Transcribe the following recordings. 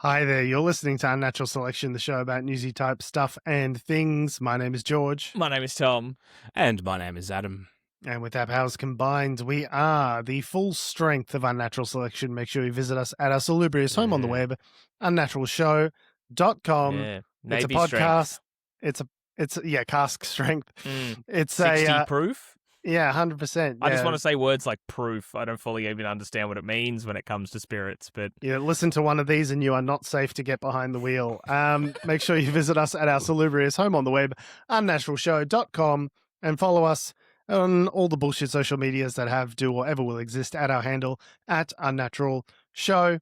Hi there, you're listening to Unnatural Selection, the show about newsy type stuff and things. My name is George. My name is Tom. And my name is Adam. And with our powers combined, we are the full strength of Unnatural Selection. Make sure you visit us at our salubrious home on the web, unnaturalshow.com. Yeah. It's a Navy podcast. strength. It's cask strength. It's 60 a proof. Yeah, 100%. I just want to say words like proof. I don't fully even understand what it means when it comes to spirits, but Yeah, listen to one of these and you are not safe to get behind the wheel. Make sure you visit us at our salubrious home on the web, unnaturalshow.com, and follow us on all the bullshit social medias that have, do, or ever will exist at our handle at Unnatural Show,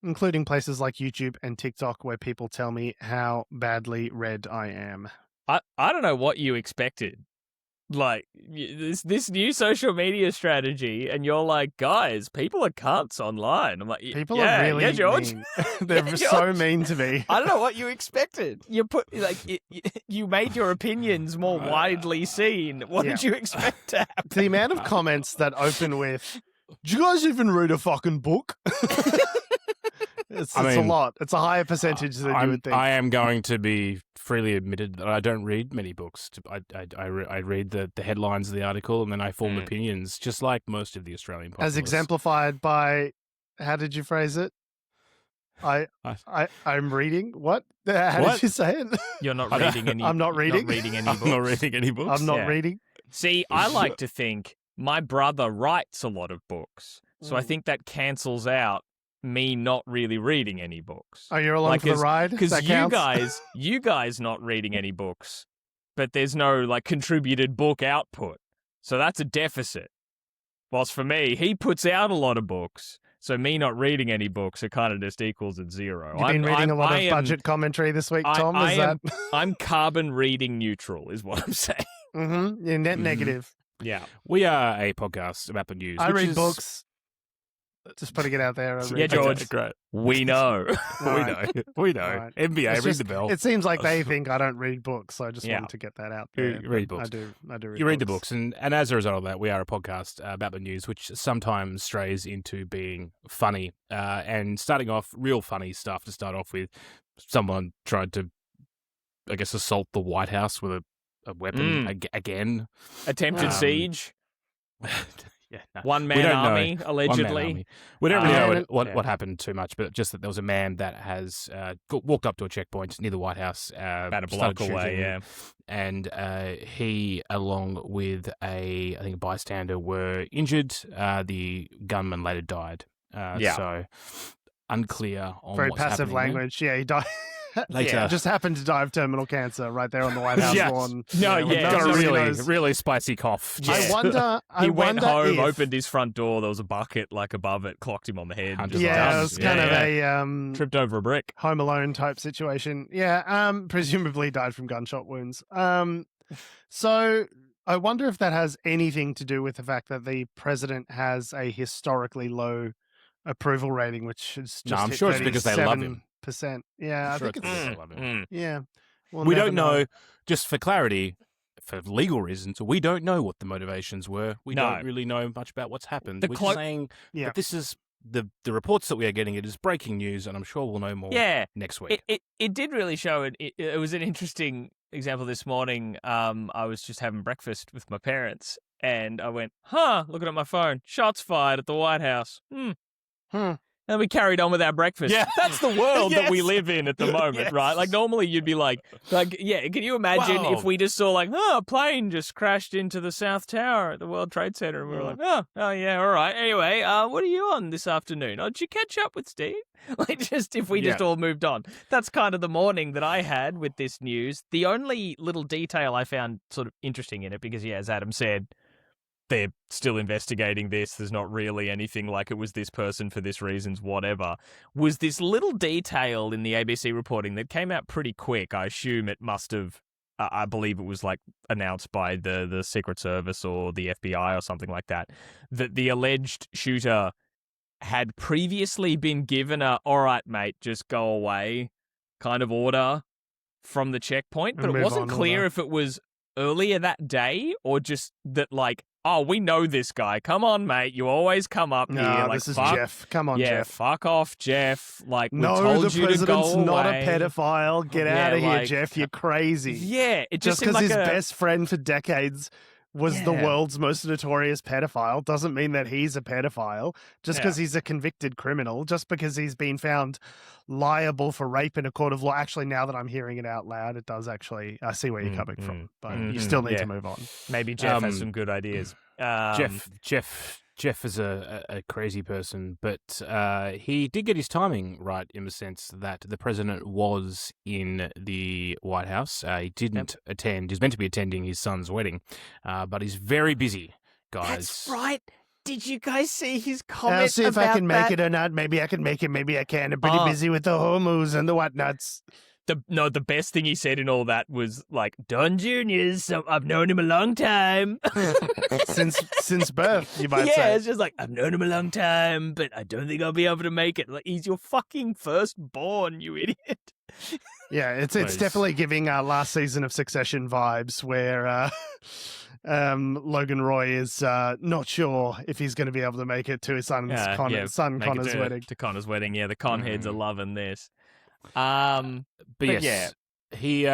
including places like YouTube and TikTok where people tell me how badly read I am. I don't know what you expected. Like, this new social media strategy, and you're like, guys, people are cunts online. I'm like, People are really George. mean. They're so mean to me. I don't know what you expected. You put you made your opinions more widely seen. What did you expect to happen? The amount of comments that open with, "Do you guys even read a fucking book?" It's a lot. It's a higher percentage than you would think. I am going to be freely admitted that I don't read many books. I read the headlines of the article and then I form opinions, just like most of the Australian populace. As exemplified by, how did you phrase it? I'm reading what? How did you say it? You're not reading any. I'm not reading. Not reading any books. I'm not reading any books. I'm not reading. See, I like to think my brother writes a lot of books, so I think that cancels out me not really reading any books. Oh, you're along for the ride? Because you guys not reading any books, but there's no contributed book output. So that's a deficit. Whilst for me, he puts out a lot of books, so me not reading any books, it kind of just equals at zero. You've been reading a lot of budget commentary this week, Tom? I'm carbon reading neutral, is what I'm saying. Mm-hmm. You're net negative. Yeah. We are a podcast about the news. I read books. Just putting it out there. George. Great. We know. We know. Right. NBA, ring the bell. It seems like they think I don't read books, so I just wanted to get that out there. You read books. I do read You read the books, and as a result of that, we are a podcast about the news, which sometimes strays into being funny. And starting off, real funny stuff to start off with. Someone tried to, I guess, assault the White House with a weapon again. Attempted siege. Yeah, no. One-man army, allegedly. We don't really know what happened too much, but just that there was a man that has walked up to a checkpoint near the White House. About a block away, yeah. And he, along with I think a bystander, were injured. The gunman later died. So unclear on very what's passive happening language. Yeah, he died. Later. Just happened to die of terminal cancer right there on the White House lawn. Got a really spicy cough. Yeah. He went home, opened his front door. There was a bucket above it, clocked him on the head. Yeah, it was kind of a tripped over a brick, Home Alone type situation. Yeah, presumably died from gunshot wounds. So I wonder if that has anything to do with the fact that the president has a historically low approval rating, which is just I'm sure it's because they love him. Yeah, I think it's yeah. We don't know, just for clarity, for legal reasons, we don't know what the motivations were. We don't really know much about what's happened. We're just saying that this is the reports that we are getting. It is breaking news, and I'm sure we'll know more next week. It did really show it. It was an interesting example this morning. I was just having breakfast with my parents, and I went, looking at my phone, shots fired at the White House. And we carried on with our breakfast. Yeah. That's the world that we live in at the moment, right? Like, normally you'd be like, can you imagine if we just saw a plane just crashed into the South Tower at the World Trade Center, and we were like, oh yeah, all right. Anyway, what are you on this afternoon? Oh, did you catch up with Steve? If we just all moved on. That's kind of the morning that I had with this news. The only little detail I found sort of interesting in it, because, as Adam said, they're still investigating this. There's not really anything like it was this person for this reasons, whatever. Was this little detail in the ABC reporting that came out pretty quick. I assume it must have, I believe it was announced by the Secret Service or the FBI or something like that, that the alleged shooter had previously been given all right, mate, just go away kind of order from the checkpoint. But it wasn't clear if it was earlier that day, or just that like, oh, we know this guy. Come on, mate. You always come up here. No, Like, this is fuck, Jeff. Come on, yeah, Jeff. fuck off, Jeff. Like, we No, told the you to go president's not a away. pedophile. Get Yeah, out of here, like- Jeff. You're crazy. Yeah, it Just just seemed because like his a best friend for decades was the Yeah. world's most notorious pedophile doesn't mean that he's a pedophile. Just because he's a convicted criminal, just because he's been found liable for rape in a court of law. Actually, now that I'm hearing it out loud, it does actually. I see where you're coming from, but you still need to move on. maybe Jeff has some good ideas. Jeff is a crazy person, but he did get his timing right in the sense that the president was in the White House. He didn't attend. He's meant to be attending his son's wedding, but he's very busy, guys. That's right. Did you guys see his I'll comment see if about I can make that? it or not. Maybe I can make it. Maybe I can. I'm pretty busy with the Hormuz and the whatnots. The best thing he said in all that was like, Don Jr.'s, I've known him a long time. since birth, you might Yeah, say. it's just like, I've known him a long time, but I don't think I'll be able to make it. Like, he's your fucking firstborn, you idiot. Yeah, it's Nice. definitely giving last season of Succession vibes where Logan Roy is not sure if he's going to be able to make it to his son Make it Connor's wedding. To Connor's wedding, yeah. The con heads are loving this. But yeah. he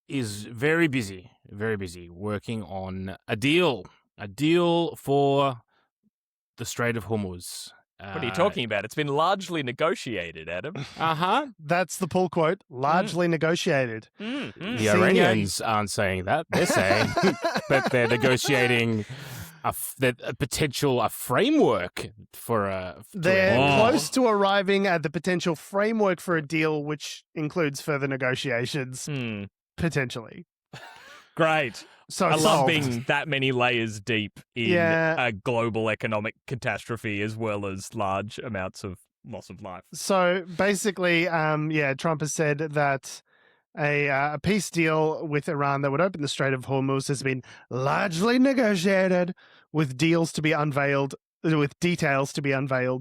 is very busy working on a deal for the Strait of Hormuz. What are you talking about? It's been largely negotiated, Adam. That's the pull quote. Largely negotiated. The Iranians aren't saying that. They're saying that they're negotiating a framework for They're end. close to arriving at the potential framework for a deal, which includes further negotiations, potentially. Great. So I love solved. being that many layers deep in a global economic catastrophe as well as large amounts of loss of life. So basically, Trump has said that a peace deal with Iran that would open the Strait of Hormuz has been largely negotiated, with details to be unveiled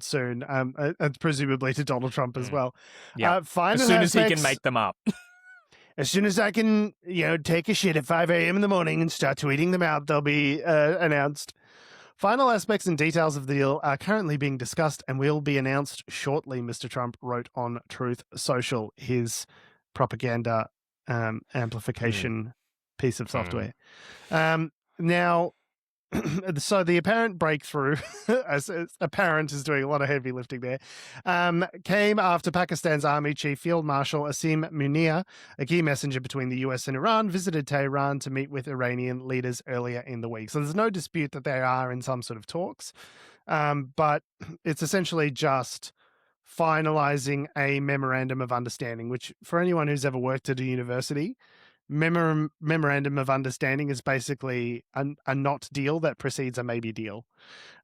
soon, and presumably to Donald Trump as well. Yeah. As soon as he can make them up. As soon as I can, take a shit at 5 a.m. in the morning and start tweeting them out, they'll be announced. Final aspects and details of the deal are currently being discussed and will be announced shortly, Mr. Trump wrote on Truth Social, his propaganda amplification piece of software. Now, so the apparent breakthrough, as apparent is doing a lot of heavy lifting there, came after Pakistan's Army Chief Field Marshal Asim Munir, a key messenger between the US and Iran, visited Tehran to meet with Iranian leaders earlier in the week. So there's no dispute that they are in some sort of talks, but it's essentially just finalizing a memorandum of understanding, which for anyone who's ever worked at a university, memorandum of understanding is basically a not deal that precedes a maybe deal.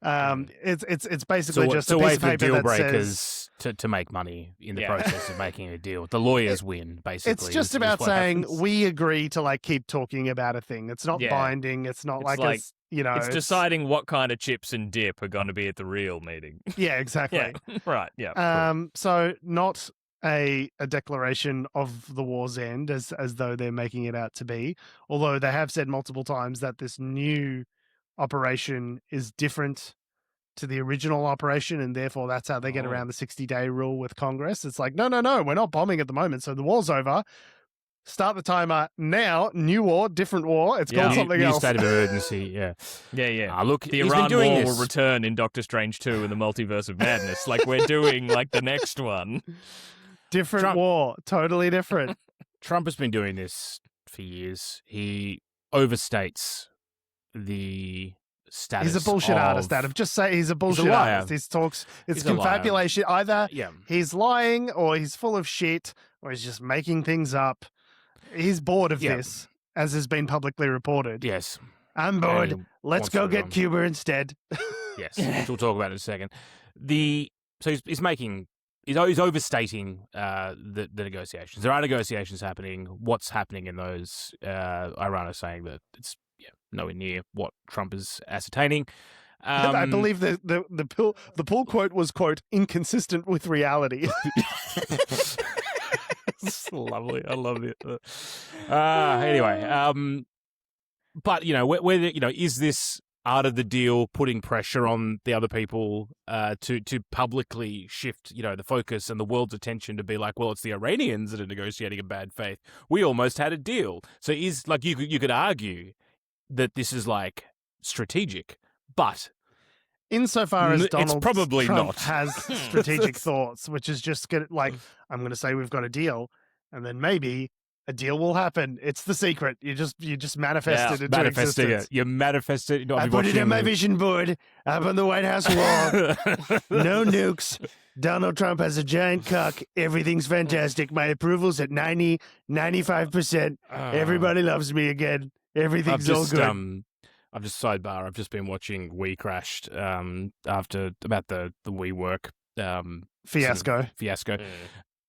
It's basically just a a way piece of for paper deal that breakers to make money in the process of making a deal. The lawyers win, basically. It's just is about what saying happens. we agree to keep talking about a thing. It's not binding. It's not It's it's deciding what kind of chips and dip are going to be at the real meeting. Yeah, exactly. Right. Yeah. Cool. So not a declaration of the war's end as though they're making it out to be, although they have said multiple times that this new operation is different to the original operation, and therefore that's how they get around the 60-day rule with Congress. It's like, no, we're not bombing at the moment, so the war's over. Start the timer now. New war, different war. It's called something new else. state of emergency. Yeah. Yeah. Look, the he's Iran been doing War this. will return in Doctor Strange 2 and the Multiverse of Madness. We're doing the next one. Different Trump- war, totally different. Trump has been doing this for years. He overstates the status. He's a bullshit of... artist, Adam. Just say he's a bullshit liar. artist. He talks, it's He's a liar. confabulation. Either Yeah. he's lying or he's full of shit or he's just making things up. He's bored of this, as has been publicly reported. Yes. I'm bored. And he Let's wants go to get run. Cuba instead. Yes, which we'll talk about in a second. So he's overstating the negotiations. There are negotiations happening. What's happening in those? Iran is saying that it's nowhere near what Trump is ascertaining. I believe the pull quote was, quote, inconsistent with reality. It's lovely. I love it. Anyway, But, whether, is this out of the deal putting pressure on the other people to publicly shift, the focus and the world's attention to be like, well, it's the Iranians that are negotiating in bad faith. We almost had a deal. So you could argue that this is like strategic, but insofar as Donald probably Trump not. has strategic thoughts, which is just like, I'm going to say we've got a deal, and then maybe a deal will happen. It's the secret. You just manifest it into manifesting existence. it. You manifest it. I put it on my vision board up on the White House wall. No nukes. Donald Trump has a giant cock. Everything's fantastic. My approval's at 95%. Everybody loves me again. Everything's all good. I've just sidebar. I've just been watching We Crashed after about the WeWork fiasco.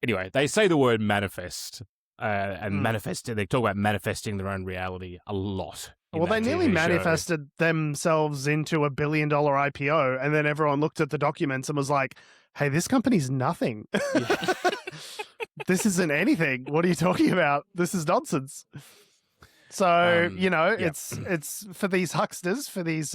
Anyway, they say the word manifest and manifested. They talk about manifesting their own reality a lot. Well, they nearly manifested themselves into $1 billion IPO, and then everyone looked at the documents and was like, "Hey, this company's nothing. This isn't anything. What are you talking about? This is nonsense." So, it's for these hucksters, for these, these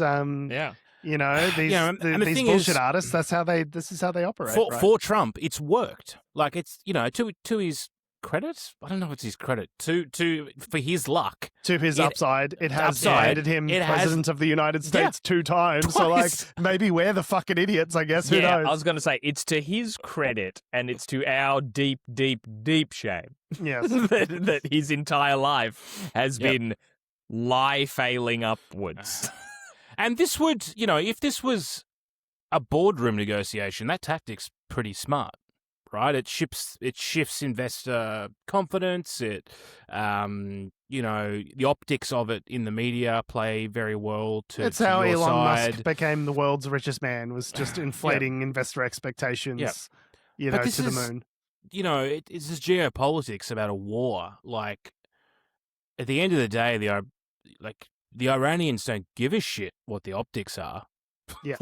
bullshit artists. This is how they operate. For Trump, it's worked. Like it's, to his credit. I don't know if it's his credit. For his luck. To his upside, it has made him president of the United States 2 times. So, like, maybe we're the fucking idiots, I guess. Who knows? I was going to say, it's to his credit, and it's to our deep, deep, deep shame. Yes. that his entire life has been lie-failing upwards. And this would, if this was a boardroom negotiation, that tactic's pretty smart. Right, it shifts investor confidence. The optics of it in the media play very well to. It's how your Elon side. Musk became the world's richest man. Was just inflating investor expectations. To the moon. It's just geopolitics about a war. Like at the end of the day, the Iranians don't give a shit what the optics are. Yeah.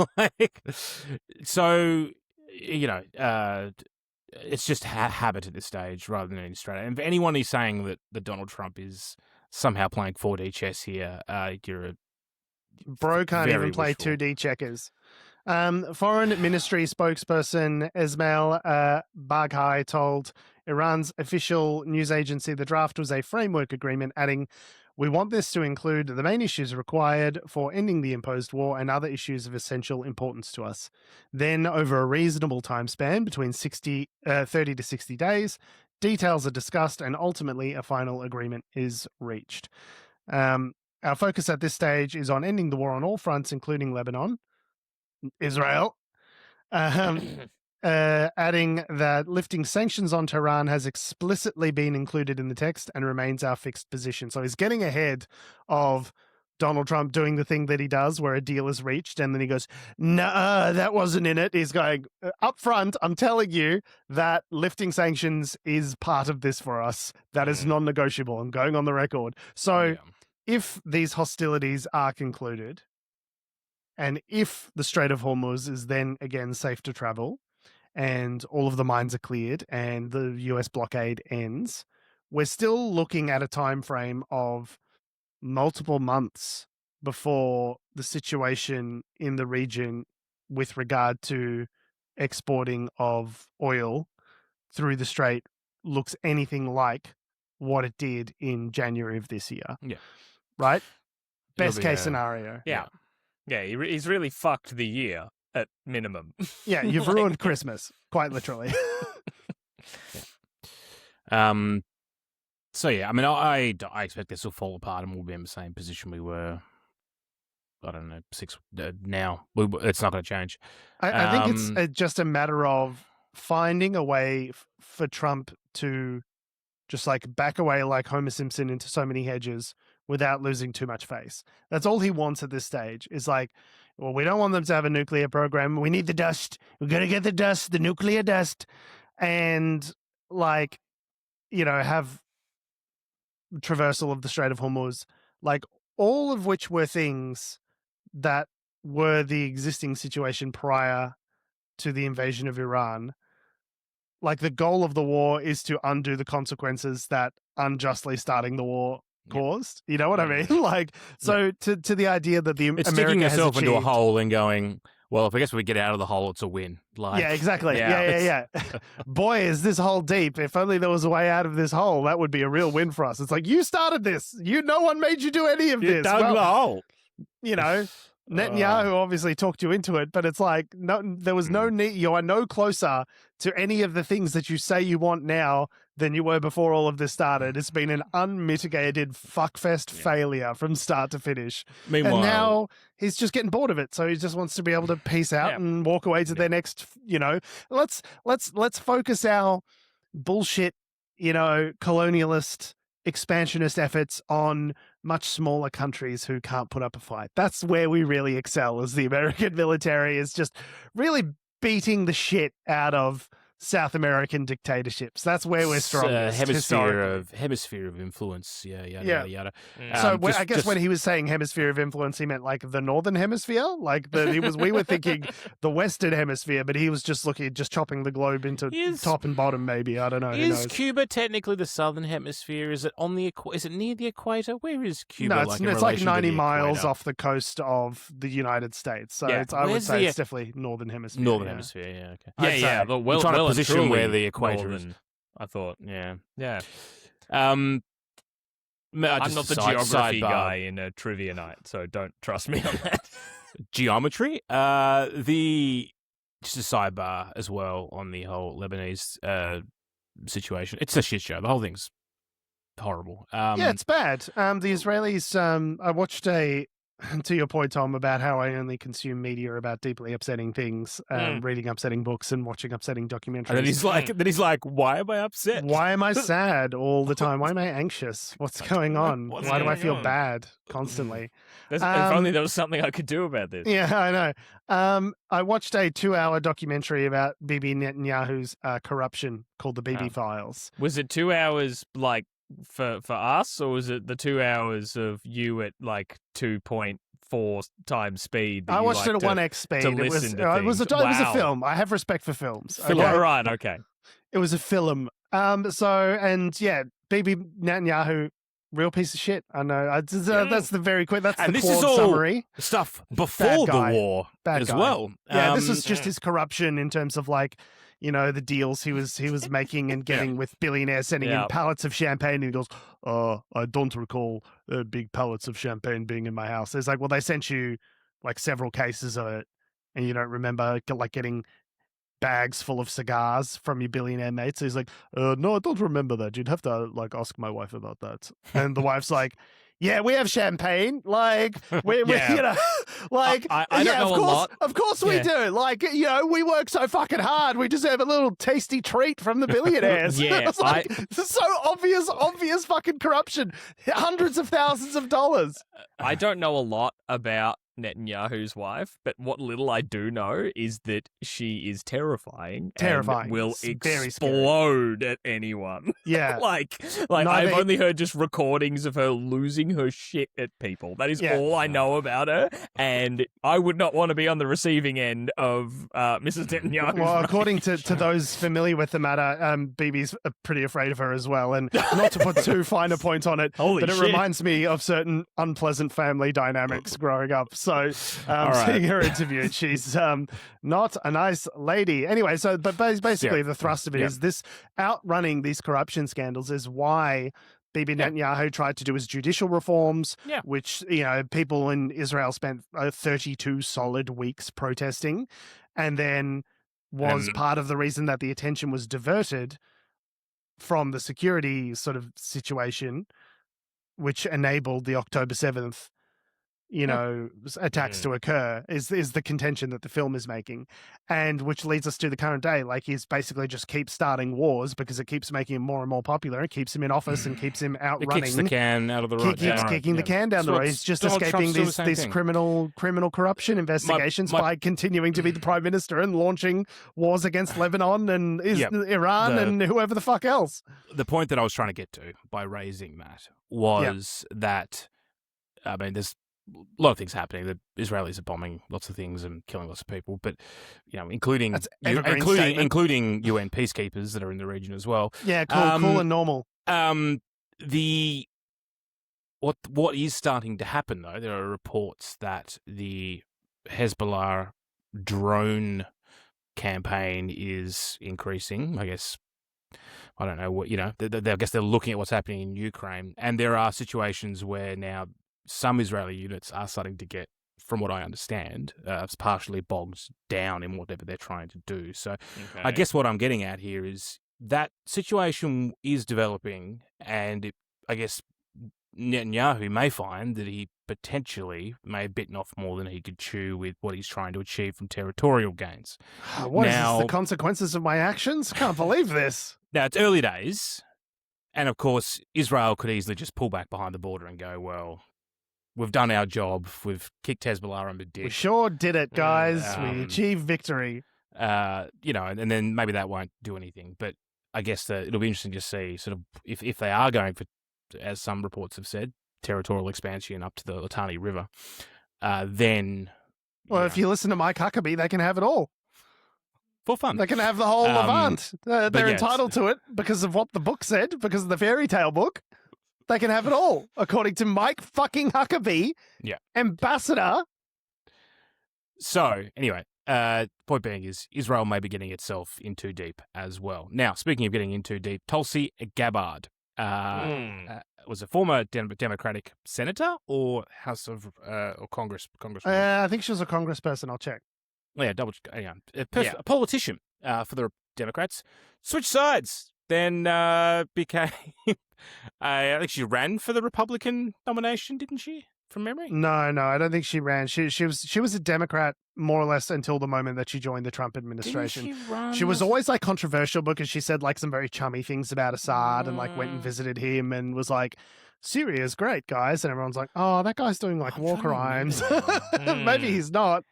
It's just habit at this stage rather than any strategy. And for anyone who's saying that Donald Trump is somehow playing 4D chess here, you're a bro can't even play wishful. 2D checkers. Foreign Ministry spokesperson Esmail Baghai told Iran's official news agency the draft was a framework agreement, adding, "We want this to include the main issues required for ending the imposed war and other issues of essential importance to us. Then, over a reasonable time span between 30 to 60 days, details are discussed and ultimately a final agreement is reached. Our focus at this stage is on ending the war on all fronts, including Lebanon, Israel." Adding that lifting sanctions on Tehran has explicitly been included in the text and remains our fixed position. So he's getting ahead of Donald Trump doing the thing that he does where a deal is reached and then he goes, "Nah, that wasn't in it." He's going, up front, I'm telling you that lifting sanctions is part of this for us. That is non-negotiable. I'm going on the record. So if these hostilities are concluded and if the Strait of Hormuz is then again safe to travel, and all of the mines are cleared and the US blockade ends, we're still looking at a time frame of multiple months before the situation in the region with regard to exporting of oil through the strait looks anything like what it did in January of this year. Yeah. Right? Best case scenario. Yeah. Yeah, he's really fucked the year. At minimum. Yeah, you've ruined Christmas, quite literally. So yeah, I mean, I expect this will fall apart and we'll be in the same position we were. I don't know, now. It's not going to change. I think it's just a matter of finding a way for Trump to just like back away like Homer Simpson into so many hedges without losing too much face. That's all he wants at this stage is like, well, we don't want them to have a nuclear program. We need the dust. We're going to get the dust, the nuclear dust, and like, have traversal of the Strait of Hormuz, like all of which were things that were the existing situation prior to the invasion of Iran. Like the goal of the war is to undo the consequences that unjustly starting the war caused. You know what I mean? Like, so to the idea that the It's America sticking has yourself into a achieved- hole and going, well, if I guess we get out of the hole, it's a win. Like, yeah, exactly. yeah. Yeah. Boy, is this hole deep. If only there was a way out of this hole, that would be a real win for us. It's like, you started this. No one made you do any of you this. dug Well, the hole. you know, Netanyahu obviously talked you into it, but it's like, no, there was no need. You are no closer to any of the things that you say you want now than you were before all of this started. It's been an unmitigated fuckfest failure from start to finish. Meanwhile, And now he's just getting bored of it, so he just wants to be able to peace out and walk away to their next. Let's focus our bullshit, colonialist, expansionist efforts on much smaller countries who can't put up a fight. That's where we really excel as the American military, is just really beating the shit out of South American dictatorships. That's where we're strongest. Hemisphere of influence. Yada. So I guess when he was saying hemisphere of influence, he meant like the northern hemisphere. Like we were thinking the western hemisphere, but he was just chopping the globe into top and bottom. Maybe, I don't know. Is Cuba technically the southern hemisphere? Is it is it near the equator? Where is Cuba? No, it's like 90 miles off the coast of the United States. So I would say it's definitely northern hemisphere. Northern hemisphere, yeah. Okay. Yeah. But well position where the equator is. I thought. Yeah. I'm not the geography sidebar. guy in a trivia night, so don't trust me on that. Geometry. Just a sidebar as well on the whole Lebanese situation. It's a shit show. The whole thing's horrible. Yeah, it's bad. The Israelis. I watched to your point, Tom, about how I only consume media about deeply upsetting things, reading upsetting books and watching upsetting documentaries. And then he's like, why am I upset? Why am I sad all the time? Why am I anxious? What's going on? Why do I feel bad constantly? If only there was something I could do about this. Yeah, I know. I watched a 2-hour documentary about Bibi Netanyahu's corruption called the Bibi Files. Was it 2 hours like for us, or was it the 2 hours of you at like 2.4 times speed? I watched it at 1x speed. It was a film. I have respect for films. Okay. Right, okay. It was a film. Bibi Netanyahu, real piece of shit. I know. That's the very quick. That's and the this is all summary. Stuff before the war as well. Yeah, this is just his corruption in terms of like, the deals he was making and getting with billionaires, sending in pallets of champagne. And he goes, I don't recall big pallets of champagne being in my house. It's like, well, they sent you like several cases of it, and you don't remember like getting bags full of cigars from your billionaire mates. So he's like, no, I don't remember that. You'd have to like ask my wife about that. And the wife's like, yeah, we have champagne. Like, we like, I don't know a lot. Of course we do. Like, we work so fucking hard. We deserve a little tasty treat from the billionaires. It's like, this is so obvious fucking corruption. Hundreds of thousands of dollars. I don't know a lot about Netanyahu's wife, but what little I do know is that she is terrifying. And will explode at anyone. Yeah. like I've only heard just recordings of her losing her shit at people. That is all I know about her, and I would not want to be on the receiving end of Mrs. Netanyahu. Well, according to those familiar with the matter, Bibi's pretty afraid of her as well, and not to put too fine a point on it, but it reminds me of certain unpleasant family dynamics growing up. So seeing her interviewed, she's not a nice lady. Anyway, but basically the thrust of it is this outrunning these corruption scandals is why Bibi Netanyahu tried to do his judicial reforms, which, people in Israel spent 32 solid weeks protesting, and then was part of the reason that the attention was diverted from the security sort of situation, which enabled the October 7th attacks to occur is the contention that the film is making, and which leads us to the current day. Like, he's basically just keeps starting wars because it keeps making him more and more popular. It keeps him in office and keeps him outrunning. It kicks the can out of the road. Keeps kicking the can down the road. He's just escaping these criminal corruption investigations by continuing to be the prime minister and launching wars against Lebanon and Iran and whoever the fuck else. The point that I was trying to get to by raising that was that, I mean, there's a lot of things happening. The Israelis are bombing lots of things and killing lots of people, but including UN peacekeepers that are in the region as well. Yeah, cool and normal. The what is starting to happen, though, there are reports that the Hezbollah drone campaign is increasing. I guess, I don't know what, I guess they're looking at what's happening in Ukraine. And there are situations where now some Israeli units are starting to get, from what I understand, it's partially bogged down in whatever they're trying to do. So I guess what I'm getting at here is that situation is developing, and I guess Netanyahu may find that he potentially may have bitten off more than he could chew with what he's trying to achieve from territorial gains. What is this, the consequences of my actions? Can't believe this. Now, it's early days, and of course, Israel could easily just pull back behind the border and go, well, we've done our job. We've kicked Hezbollah on the dick. We sure did it, guys. We achieved victory. And then maybe that won't do anything. But I guess it'll be interesting to see sort of if they are going for, as some reports have said, territorial expansion up to the Litani River, then... Well, if you listen to Mike Huckabee, they can have it all. For fun. They can have the whole Levant. They're entitled to it because of what the book said, because of the fairy tale book. They can have it all, according to Mike fucking Huckabee, ambassador. So, anyway, point being is Israel may be getting itself in too deep as well. Now, speaking of getting in too deep, Tulsi Gabbard was a former Democratic senator or House of or congressman. I think she was a congressperson. I'll check. Yeah, a politician for the Democrats. Switched sides, then became. I think she ran for the Republican nomination, didn't she? From memory? No, I don't think she ran. She was a Democrat more or less until the moment that she joined the Trump administration. Didn't she run? She was always like controversial because she said like some very chummy things about Assad and like went and visited him and was like, Syria's great, guys. And everyone's like, oh, that guy's doing like war crimes. Maybe he's not.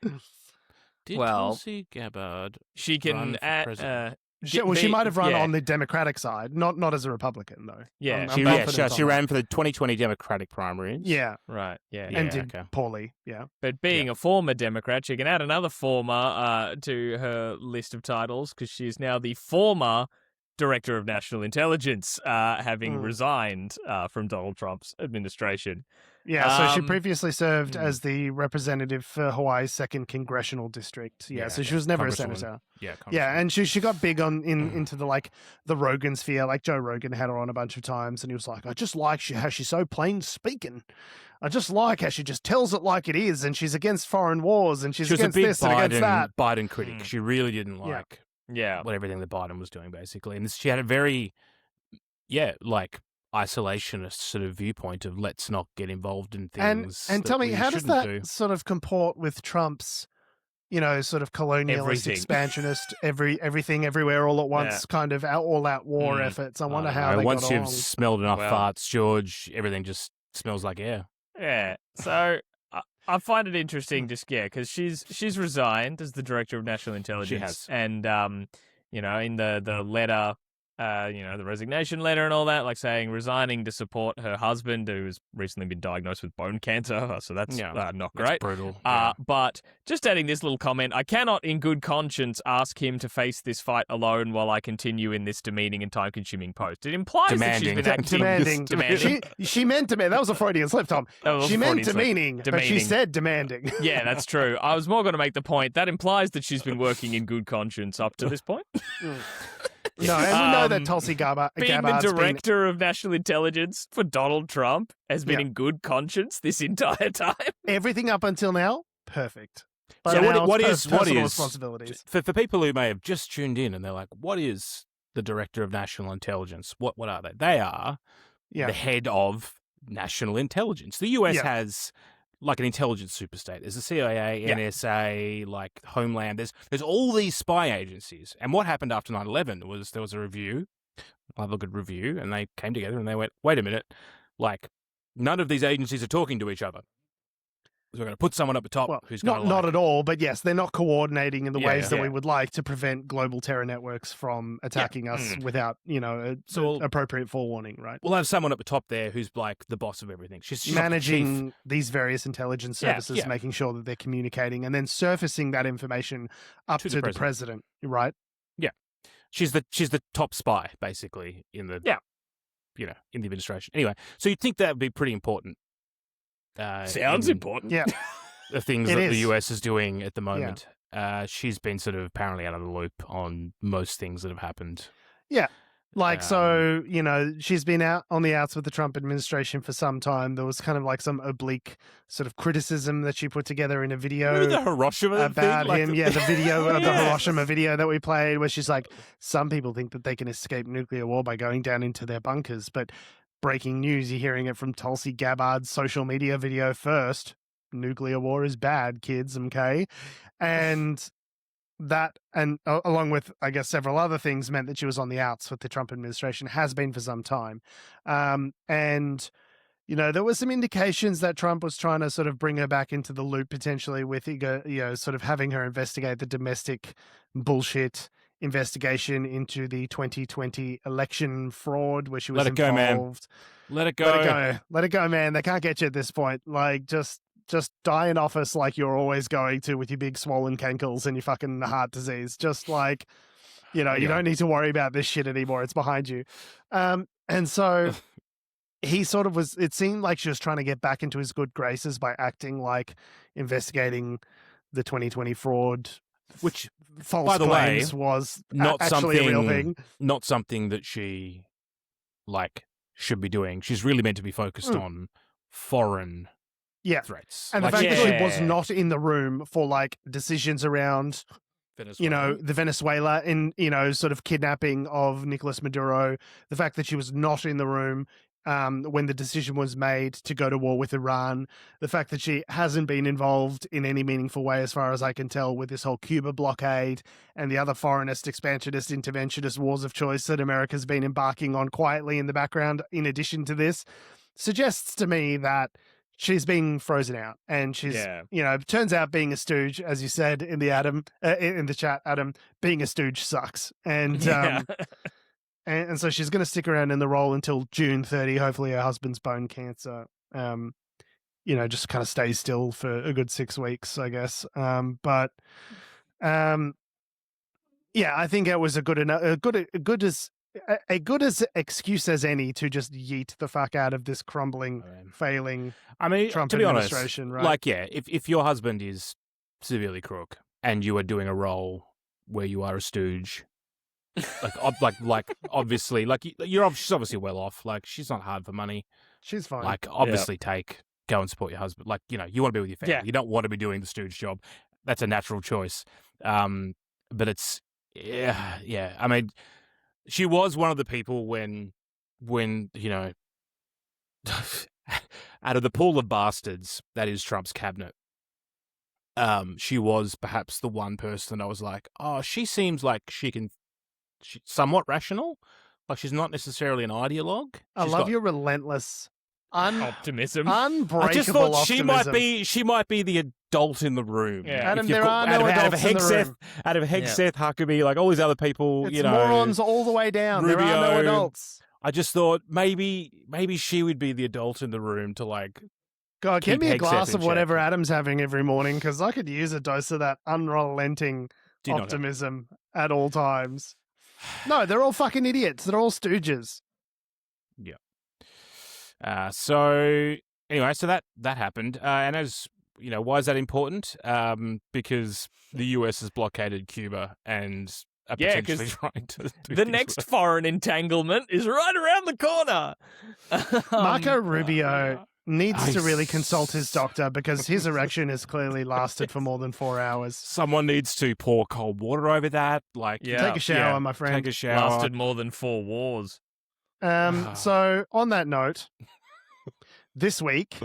Did Tulsi Gabbard she can run for president? She might have run on the Democratic side, not as a Republican though. Yeah, she ran for the 2020 Democratic primaries. Yeah, right. Yeah, and did poorly. Yeah, but being a former Democrat, she can add another former to her list of titles because she's now the former Director of National Intelligence, having resigned from Donald Trump's administration. Yeah, so she previously served as the representative for Hawaii's 2nd Congressional District. Yeah, so she was never a senator. Yeah, and she got big into the the Rogan sphere. Like Joe Rogan had her on a bunch of times, and he was like, I just like how she's so plain speaking. I just like how she just tells it like it is, and she's against foreign wars, and she's against this and against that. Biden critic. She really didn't like what everything that Biden was doing, basically. And she had a very, isolationist sort of viewpoint of let's not get involved in things. And tell me, how does that sort of comport with Trump's, sort of colonialist, expansionist, everything, everywhere, all at once, kind of all-out war efforts? I wonder how they once got you've along. smelled enough farts, George, everything just smells like air. Yeah. So I find it interesting, because she's resigned as the Director of National Intelligence. She has, and in the letter. The resignation letter and all that, like saying resigning to support her husband who's recently been diagnosed with bone cancer. So that's not great. That's brutal. But just adding this little comment, I cannot in good conscience ask him to face this fight alone while I continue in this demeaning and time-consuming post. It implies that she's been acting... Demanding. She meant demanding. That was a Freudian slip, Tom. She meant demeaning, but she said demanding. Yeah, that's true. I was more going to make the point. That implies that she's been working in good conscience up to this point. No, and we know that Tulsi Gabbard being the Director of National Intelligence for Donald Trump has been in good conscience this entire time. Everything up until now, perfect. But so what is responsibilities for people who may have just tuned in and they're like, what is the Director of National Intelligence? What are they? They are the head of national intelligence. The US has like an intelligence superstate. There's the CIA, NSA, like Homeland. There's all these spy agencies. And what happened after 9/11 was there was a review, I look at review, and they came together and they went, wait a minute, like none of these agencies are talking to each other. So we're going to put someone up the top who's going to not at all, but yes, they're not coordinating in the ways that we would like to prevent global terror networks from attacking us without, appropriate forewarning, right? We'll have someone at the top there who's like the boss of everything. She's managing these various intelligence services, making sure that they're communicating and then surfacing that information up to the president, right? Yeah. She's the top spy, basically, in the in the administration. Anyway, so you'd think that would be pretty important Sounds important. Yeah. The things It that the is. US is doing at the moment. She's been sort of apparently out of the loop on most things that have happened. Like, so, you know, she's been out on the outs with the Trump administration for some time. There was kind of like some oblique sort of criticism that she put together in a video Remember the Hiroshima about thing? him. Yeah, the video of the Yeah. Hiroshima video that we played, where she's like, some people think that they can escape nuclear war by going down into their bunkers. But breaking news, you're hearing it from Tulsi Gabbard's social media video first. Nuclear war is bad, kids, okay? And that, and along with, I guess, several other things, meant that she was on the outs with the Trump administration, has been for some time. And, you know, there were some indications that Trump was trying to sort of bring her back into the loop potentially with, you know, sort of having her investigate the domestic bullshit investigation into the 2020 election fraud where she was Let it go, man. involved. Let it go. Let it go. Let it go, man. They can't get you at this point. Like, just die in office like you're always going to with your big swollen cankles and your fucking heart disease. Just like, you know, you don't need to worry about this shit anymore. It's behind you. And so he sort of was, it seemed like she was trying to get back into his good graces by acting like investigating the 2020 fraud, Which, false by the way, claims was not actually a real something- thing. not something that she, like, should be doing. She's really meant to be focused on foreign Yeah. threats. And Like, the fact that she Yeah. was not in the room for like decisions around, you know, the Venezuela in, you know, sort of kidnapping of Nicolas Maduro, the fact that she was not in the room when the decision was made to go to war with Iran, the fact that she hasn't been involved in any meaningful way, as far as I can tell, with this whole Cuba blockade and the other foreignist, expansionist, interventionist wars of choice that America's been embarking on quietly in the background, in addition to this, suggests to me that she's being frozen out, and she's, you know, turns out being a stooge, as you said in the in the chat, Adam, being a stooge sucks, and and so she's going to stick around in the role until June 30. Hopefully, her husband's bone cancer, you know, just kind of stays still for a good 6 weeks, I guess. But yeah, I think it was a good as excuse as any to just yeet the fuck out of this crumbling, failing I mean, Trump to be honest, administration, right? like, yeah, if your husband is severely crook and you are doing a role where you are a stooge, like obviously, like she's obviously well off. Like, she's not hard for money. She's fine. Like, obviously, go and support your husband. Like, you know, you want to be with your family. Yeah. You don't want to be doing the stooge job. That's a natural choice. But it's yeah. I mean, she was one of the people when you know, out of the pool of bastards that is Trump's cabinet, she was perhaps the one person I was like, oh, she seems like she's somewhat rational. Like, she's not necessarily an ideologue. I love your relentless, Optimism. unbreakable I just thought optimism. she might be the adult in the room. Yeah. Adam, If you've there got- are no out of adults in the Hegseth, room. out of Hegseth, Huckabee, like all these other people, It's you know, morons all the way down. There are no Rubio. adults. I just thought maybe she would be the adult in the room to, like, God, give keep me a Hegseth glass in of whatever check. Adam's having every morning, because I could use a dose of that unrelenting do not optimism at all times. No, they're all fucking idiots. They're all stooges. So anyway, so that happened, and as you know, why is that important? Because the US has blockaded Cuba and are Yeah, potentially 'cause trying to do the things next with- foreign entanglement is right around the corner. Marco Rubio needs to really I- consult his doctor, because his erection has clearly lasted for more than 4 hours. Someone needs to pour cold water over that. Like, Yeah. Take a shower, my friend. take a shower. Lasted more than 4 wars. So on that note, this week,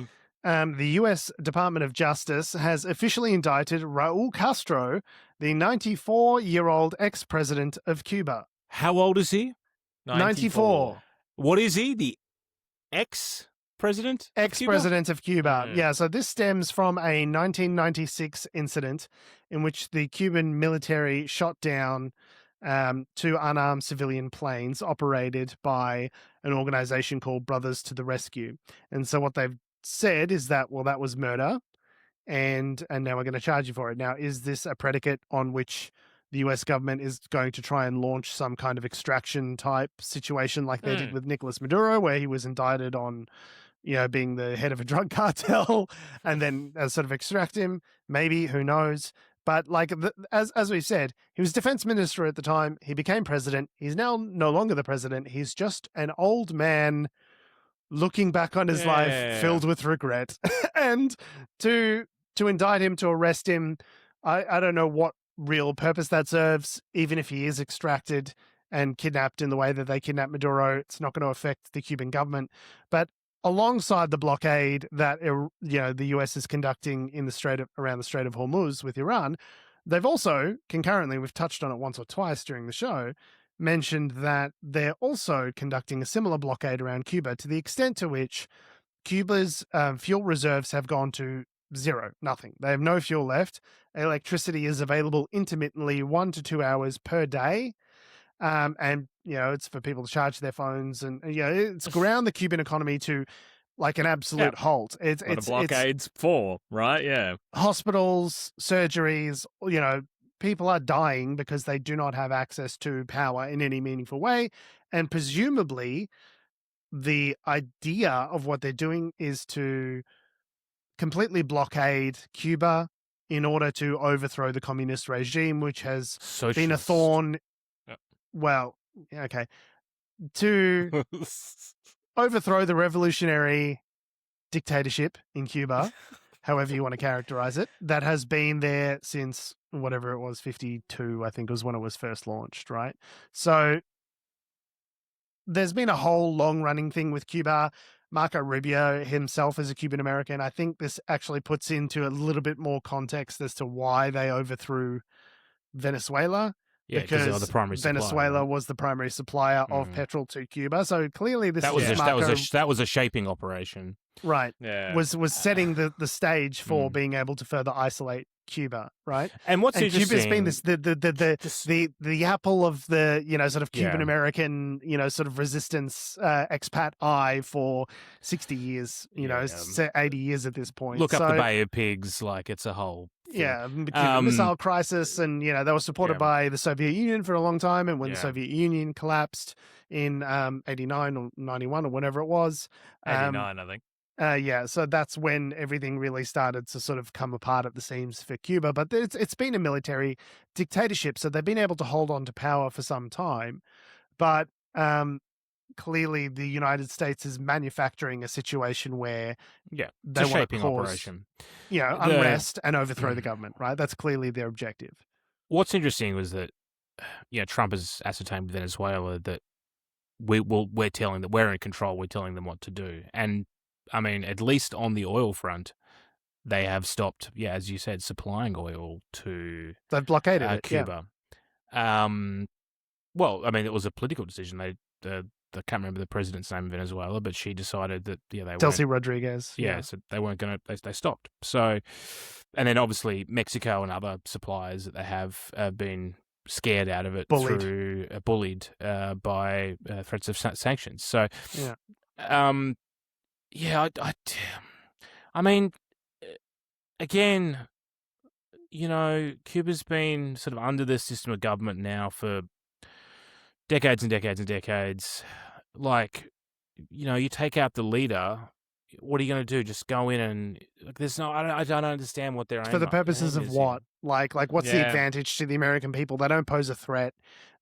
the U.S. Department of Justice has officially indicted Raúl Castro, the 94-year-old ex-president of Cuba. How old is he? 94. What is he? The ex-president? of Cuba? Ex-president of Cuba. Mm. Yeah, so this stems from a 1996 incident in which the Cuban military shot down 2 unarmed civilian planes operated by an organization called Brothers to the Rescue. And so what they've said is that, well, that was murder, and now we're going to charge you for it. Now, is this a predicate on which the US government is going to try and launch some kind of extraction type situation like they did with Nicolas Maduro, where he was indicted on, being the head of a drug cartel, and then sort of extract him. Maybe, who knows? But like as we said, he was defense minister at the time. He became president. He's now no longer the president. He's just an old man looking back on his life filled with regret. And to indict him, to arrest him, I don't know what real purpose that serves. Even if he is extracted and kidnapped in the way that they kidnapped Maduro, it's not going to affect the Cuban government. But alongside the blockade that the US is conducting in around the Strait of Hormuz with Iran, they've also concurrently, we've touched on it once or twice during the show, mentioned that they're also conducting a similar blockade around Cuba, to the extent to which Cuba's fuel reserves have gone to zero, nothing. They have no fuel left. Electricity is available intermittently 1 to 2 hours per day. And, it's for people to charge their phones, and, it's ground the Cuban economy to like an absolute halt. It's what a blockade's for, right? Yeah. Hospitals, surgeries, people are dying because they do not have access to power in any meaningful way. And presumably the idea of what they're doing is to completely blockade Cuba in order to overthrow the communist regime, which has been a thorn. Well, okay. To overthrow the revolutionary dictatorship in Cuba, however you want to characterize it, that has been there since whatever it was, 52, I think was when it was first launched, right? So there's been a whole long-running thing with Cuba. Marco Rubio himself is a Cuban American. I think this actually puts into a little bit more context as to why they overthrew Venezuela. Yeah, because they were the primary supplier. Venezuela was the primary supplier of petrol to Cuba. So clearly that was a shaping operation. Right. Yeah. Was setting the stage for being able to further isolate Cuba, right? And what's interesting, Cuba's been the apple of the sort of Cuban American sort of resistance expat eye for 60 years, 80 years at this point. Look up the Bay of Pigs, like it's a whole thing. Yeah, Cuban missile crisis, and they were supported by the Soviet Union for a long time, and when the Soviet Union collapsed in 89 or 91 or whenever it was, 89, I think. So that's when everything really started to sort of come apart at the seams for Cuba. But it's been a military dictatorship, so they've been able to hold on to power for some time. But clearly the United States is manufacturing a situation where they want to cause operation. Unrest and overthrow the government, right? That's clearly their objective. What's interesting was that Trump has ascertained with Venezuela that we're telling that we're in control, we're telling them what to do. And I mean, at least on the oil front, they have stopped, as you said, supplying oil to they've blockaded it, Cuba. Yeah. Well, I mean, it was a political decision. I can't remember the president's name in Venezuela, but she decided that they Tulsi Rodriguez. So they weren't going to. They stopped. So, and then obviously Mexico and other suppliers that they have been scared out of it bullied by threats of sanctions. So, I mean, again, Cuba's been sort of under this system of government now for decades and decades and decades. Like, you take out the leader, what are you going to do? Just go in and there's no. I don't understand what they're for the purposes of what? Like what's the advantage to the American people? They don't pose a threat.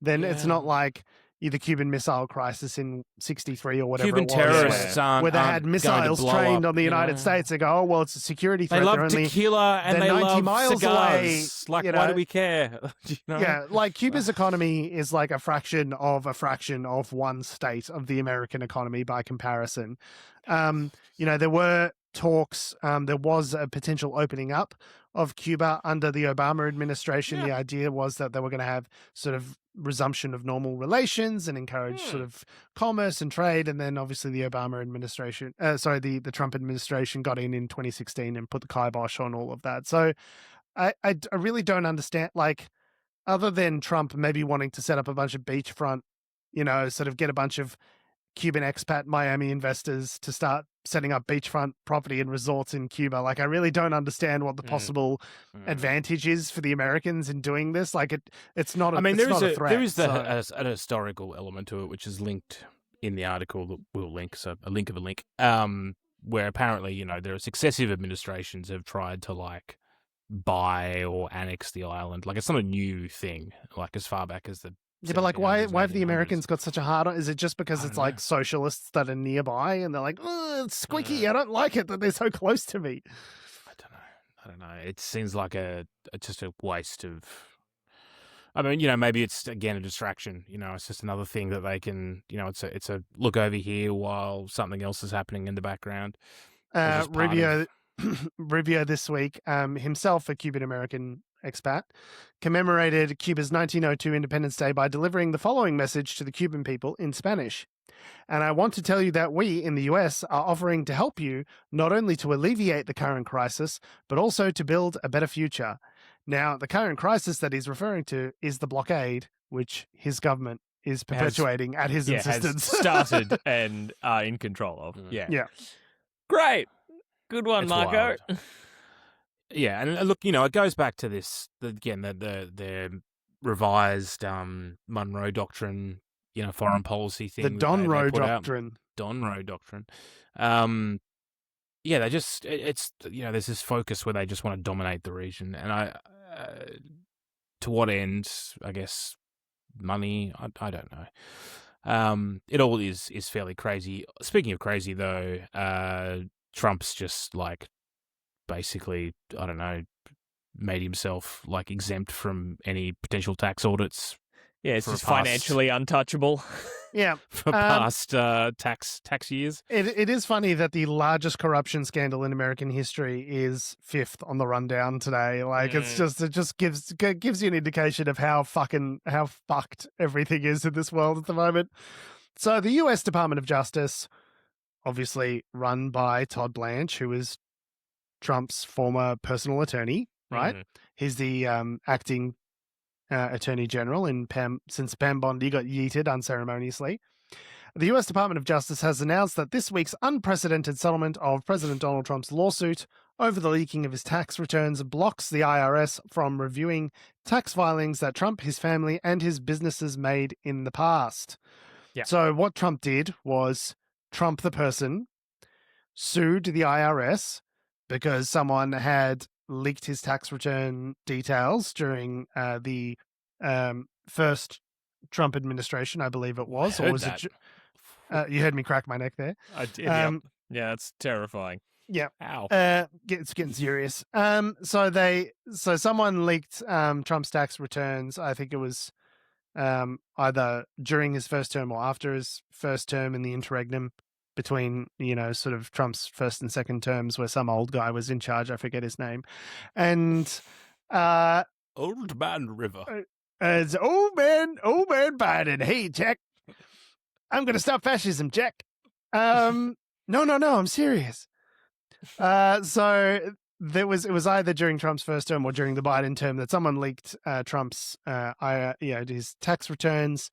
Then it's not like the Cuban Missile Crisis in 63 or whatever Cuban it was. terrorists where they had missiles trained on the United States. They go, well, it's a security threat. They love tequila and they 90 love miles cigars. Away, why do we care? Yeah, like Cuba's economy is like a fraction of one state of the American economy by comparison. There were talks, there was a potential opening up of Cuba under the Obama administration. The idea was that they were going to have sort of resumption of normal relations and encourage sort of commerce and trade. And then obviously the Obama administration, the Trump administration got in 2016 and put the kibosh on all of that. So I really don't understand, like, other than Trump maybe wanting to set up a bunch of beachfront, sort of get a bunch of Cuban expat Miami investors to start setting up beachfront property and resorts in Cuba. Like, I really don't understand what the possible advantage is for the Americans in doing this. Like, it's not. There is an historical element to it, which is linked in the article that we'll link. So a link of a link. where apparently, there are successive administrations have tried to like buy or annex the island. Like it's not a new thing, like as far back as the Yeah, but like, why 1700s, have the 1800s. Americans got such a hard on? Is it just because I it's don't like know. socialists that are nearby and they're like, oh, it's squeaky. I don't like it that they're so close to me. I don't know. It seems like just a waste of. I mean, maybe it's again a distraction. It's just another thing that they can. It's a look over here while something else is happening in the background. Rubio this week, himself a Cuban American expat, commemorated Cuba's 1902 Independence Day by delivering the following message to the Cuban people in Spanish. And I want to tell you that we in the US are offering to help you not only to alleviate the current crisis, but also to build a better future. Now, the current crisis that he's referring to is the blockade, which his government is perpetuating at his insistence. Has started and are in control of. Yeah. Great. Good one, It's Marco. wild. Yeah, and look, it goes back to this again, the revised Monroe Doctrine, foreign policy thing. The Donroe Doctrine. Donroe Doctrine. They just it's there's this focus where they just want to dominate the region, and to what end? I guess money. I don't know. It all is fairly crazy. Speaking of crazy, though, Trump's just like basically, I don't know, made himself like exempt from any potential tax audits. Yeah, it's just financially untouchable. Yeah. For past tax years. It is funny that the largest corruption scandal in American history is fifth on the rundown today. Like it just gives you an indication of how fucked everything is in this world at the moment. So the US Department of Justice, obviously run by Todd Blanche, who is Trump's former personal attorney, right? He's the acting Attorney General since Pam Bondi got yeeted unceremoniously. The US Department of Justice has announced that this week's unprecedented settlement of President Donald Trump's lawsuit over the leaking of his tax returns blocks the IRS from reviewing tax filings that Trump, his family, and his businesses made in the past. Yeah. So what Trump did was Trump, the person, sued the IRS because someone had leaked his tax return details during the first Trump administration, I believe it was. Or was it? You heard me crack my neck there. I did. Yeah, that's terrifying. Yeah. Ow. It's getting serious. So someone leaked Trump's tax returns. I think it was either during his first term or after his first term in the interregnum between, sort of Trump's first and second terms, where some old guy was in charge. I forget his name. And Old Man River. It's old man Biden. Hey, Jack, I'm going to stop fascism, Jack. No, I'm serious. So it was either during Trump's first term or during the Biden term that someone leaked Trump's his tax returns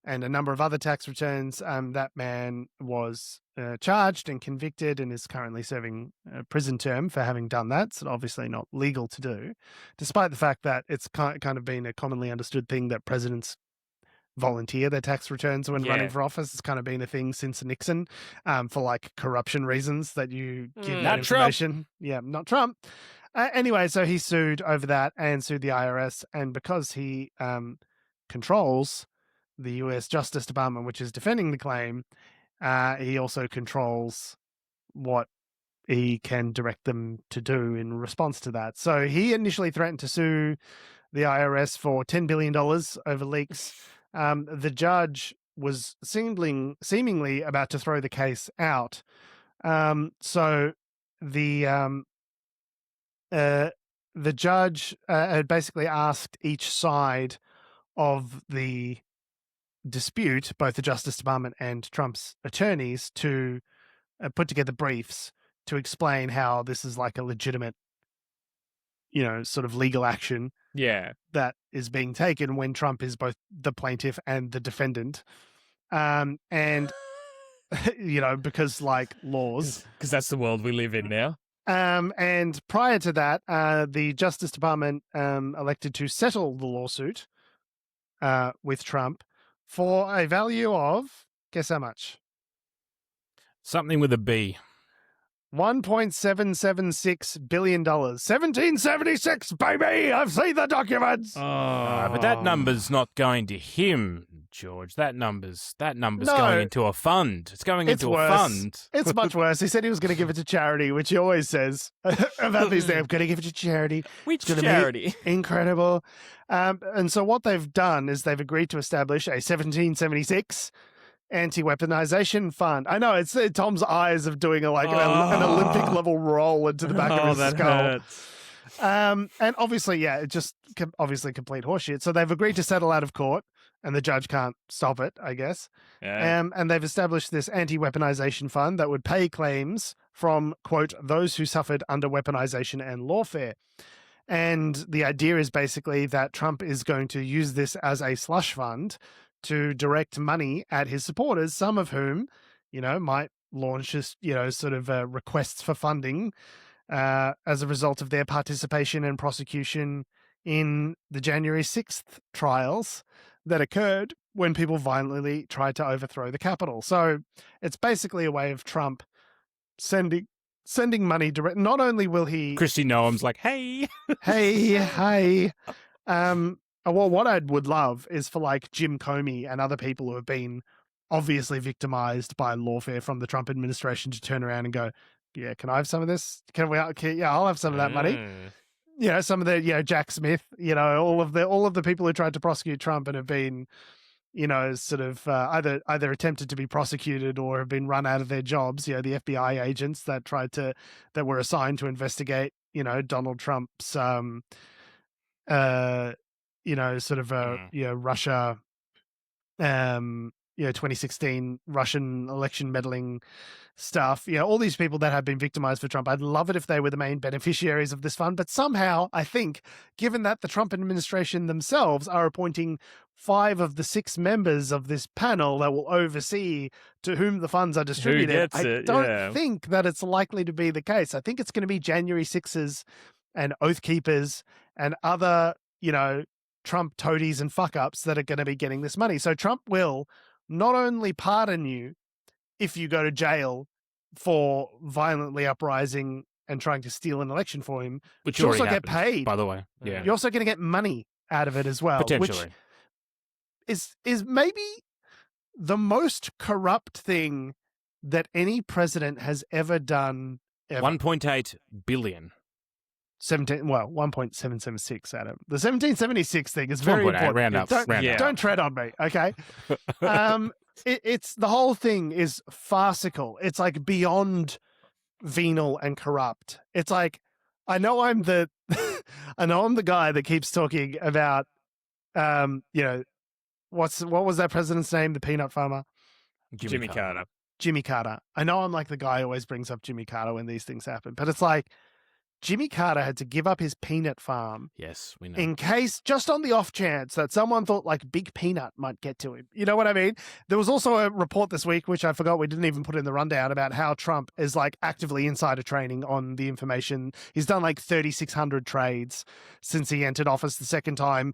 and a number of other tax returns. That man was charged and convicted and is currently serving a prison term for having done that. It's obviously not legal to do, despite the fact that it's kind of been a commonly understood thing that presidents volunteer their tax returns when running for office. It's kind of been a thing since Nixon for like corruption reasons that you give that information. Trump. Yeah, not Trump. Anyway, so he sued over that and sued the IRS. And because he controls the US Justice Department, which is defending the claim, he also controls what he can direct them to do in response to that. So he initially threatened to sue the IRS for $10 billion over leaks. The judge was seemingly about to throw the case out. So the judge had basically asked each side of the dispute, both the Justice Department and Trump's attorneys, to put together briefs to explain how this is like a legitimate, sort of legal action that is being taken when Trump is both the plaintiff and the defendant. And, because like laws. Because that's the world we live in now. And prior to that, the Justice Department elected to settle the lawsuit with Trump for a value of, guess how much? Something with a B. $1.776 billion. 1776, baby! I've seen the documents! But that number's not going to him, George. That number's going into a fund. It's going into a fund. It's much worse. He said he was going to give it to charity, which he always says about these things. I'm going to give it to charity. Which charity? Incredible. And so what they've done is they've agreed to establish a 1776 anti-weaponization fund. I know, it's Tom's eyes of doing an Olympic level roll into the back of his skull. Hurts. And obviously, it just obviously complete horseshit. So they've agreed to settle out of court, and the judge can't stop it, I guess. Yeah. And they've established this anti-weaponization fund that would pay claims from, quote, those who suffered under weaponization and lawfare. And the idea is basically that Trump is going to use this as a slush fund to direct money at his supporters, some of whom, might launch requests for funding as a result of their participation and prosecution in the January 6th trials that occurred when people violently tried to overthrow the Capitol. So it's basically a way of Trump sending money direct. Not only will he... Kristi Noem's like, hey. hey. Well, what I would love is for like Jim Comey and other people who have been obviously victimized by lawfare from the Trump administration to turn around and go, yeah, can I have some of this? I'll have some of that money. Some of the, Jack Smith, all of the people who tried to prosecute Trump and have been, either attempted to be prosecuted or have been run out of their jobs. The FBI agents that were assigned to investigate, Donald Trump's, Russia, 2016 Russian election meddling stuff. All these people that have been victimized for Trump. I'd love it if they were the main beneficiaries of this fund. But somehow, I think, given that the Trump administration themselves are appointing 5 of the 6 members of this panel that will oversee to whom the funds are distributed, I don't think that it's likely to be the case. I think it's going to be January 6ers and Oath Keepers and other, Trump toadies and fuck-ups that are going to be getting this money. So Trump will not only pardon you if you go to jail for violently uprising and trying to steal an election for him, which you also get paid. By the way, yeah, you're also going to get money out of it as well, potentially, which is maybe the most corrupt thing that any president has ever done. Ever. 1.8 billion. 1.776 out of the 1776 thing is very important. Round up. Don't tread on me, okay? It's the whole thing is farcical. It's like beyond venal and corrupt. It's like I know I'm the guy that keeps talking about what was that president's name? The peanut farmer, Jimmy Carter. Jimmy Carter. I know I'm like the guy who always brings up Jimmy Carter when these things happen, but it's like. Jimmy Carter had to give up his peanut farm. Yes, we know. In case, just on the off chance that someone thought like Big Peanut might get to him. You know what I mean? There was also a report this week, which I forgot we didn't even put in the rundown, about how Trump is like actively insider trading on the information. He's done like 3,600 trades since he entered office the second time.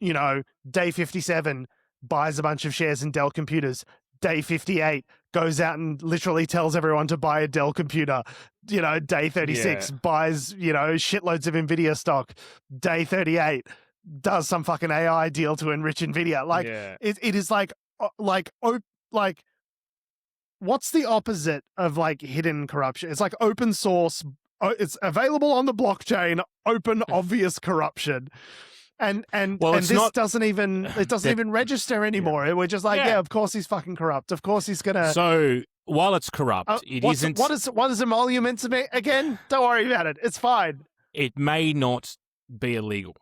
Day 57, buys a bunch of shares in Dell Computers. Day 58, goes out and literally tells everyone to buy a Dell computer. Day 36, buys, shitloads of NVIDIA stock. Day 38, does some fucking AI deal to enrich NVIDIA. It is what's the opposite of like hidden corruption? It's like open source. It's available on the blockchain, open, obvious corruption. And this doesn't even register anymore. Yeah. We're just like, of course he's fucking corrupt. Of course he's gonna. So while it's corrupt, it isn't. What is emolument to me again? Don't worry about it. It's fine. It may not be illegal.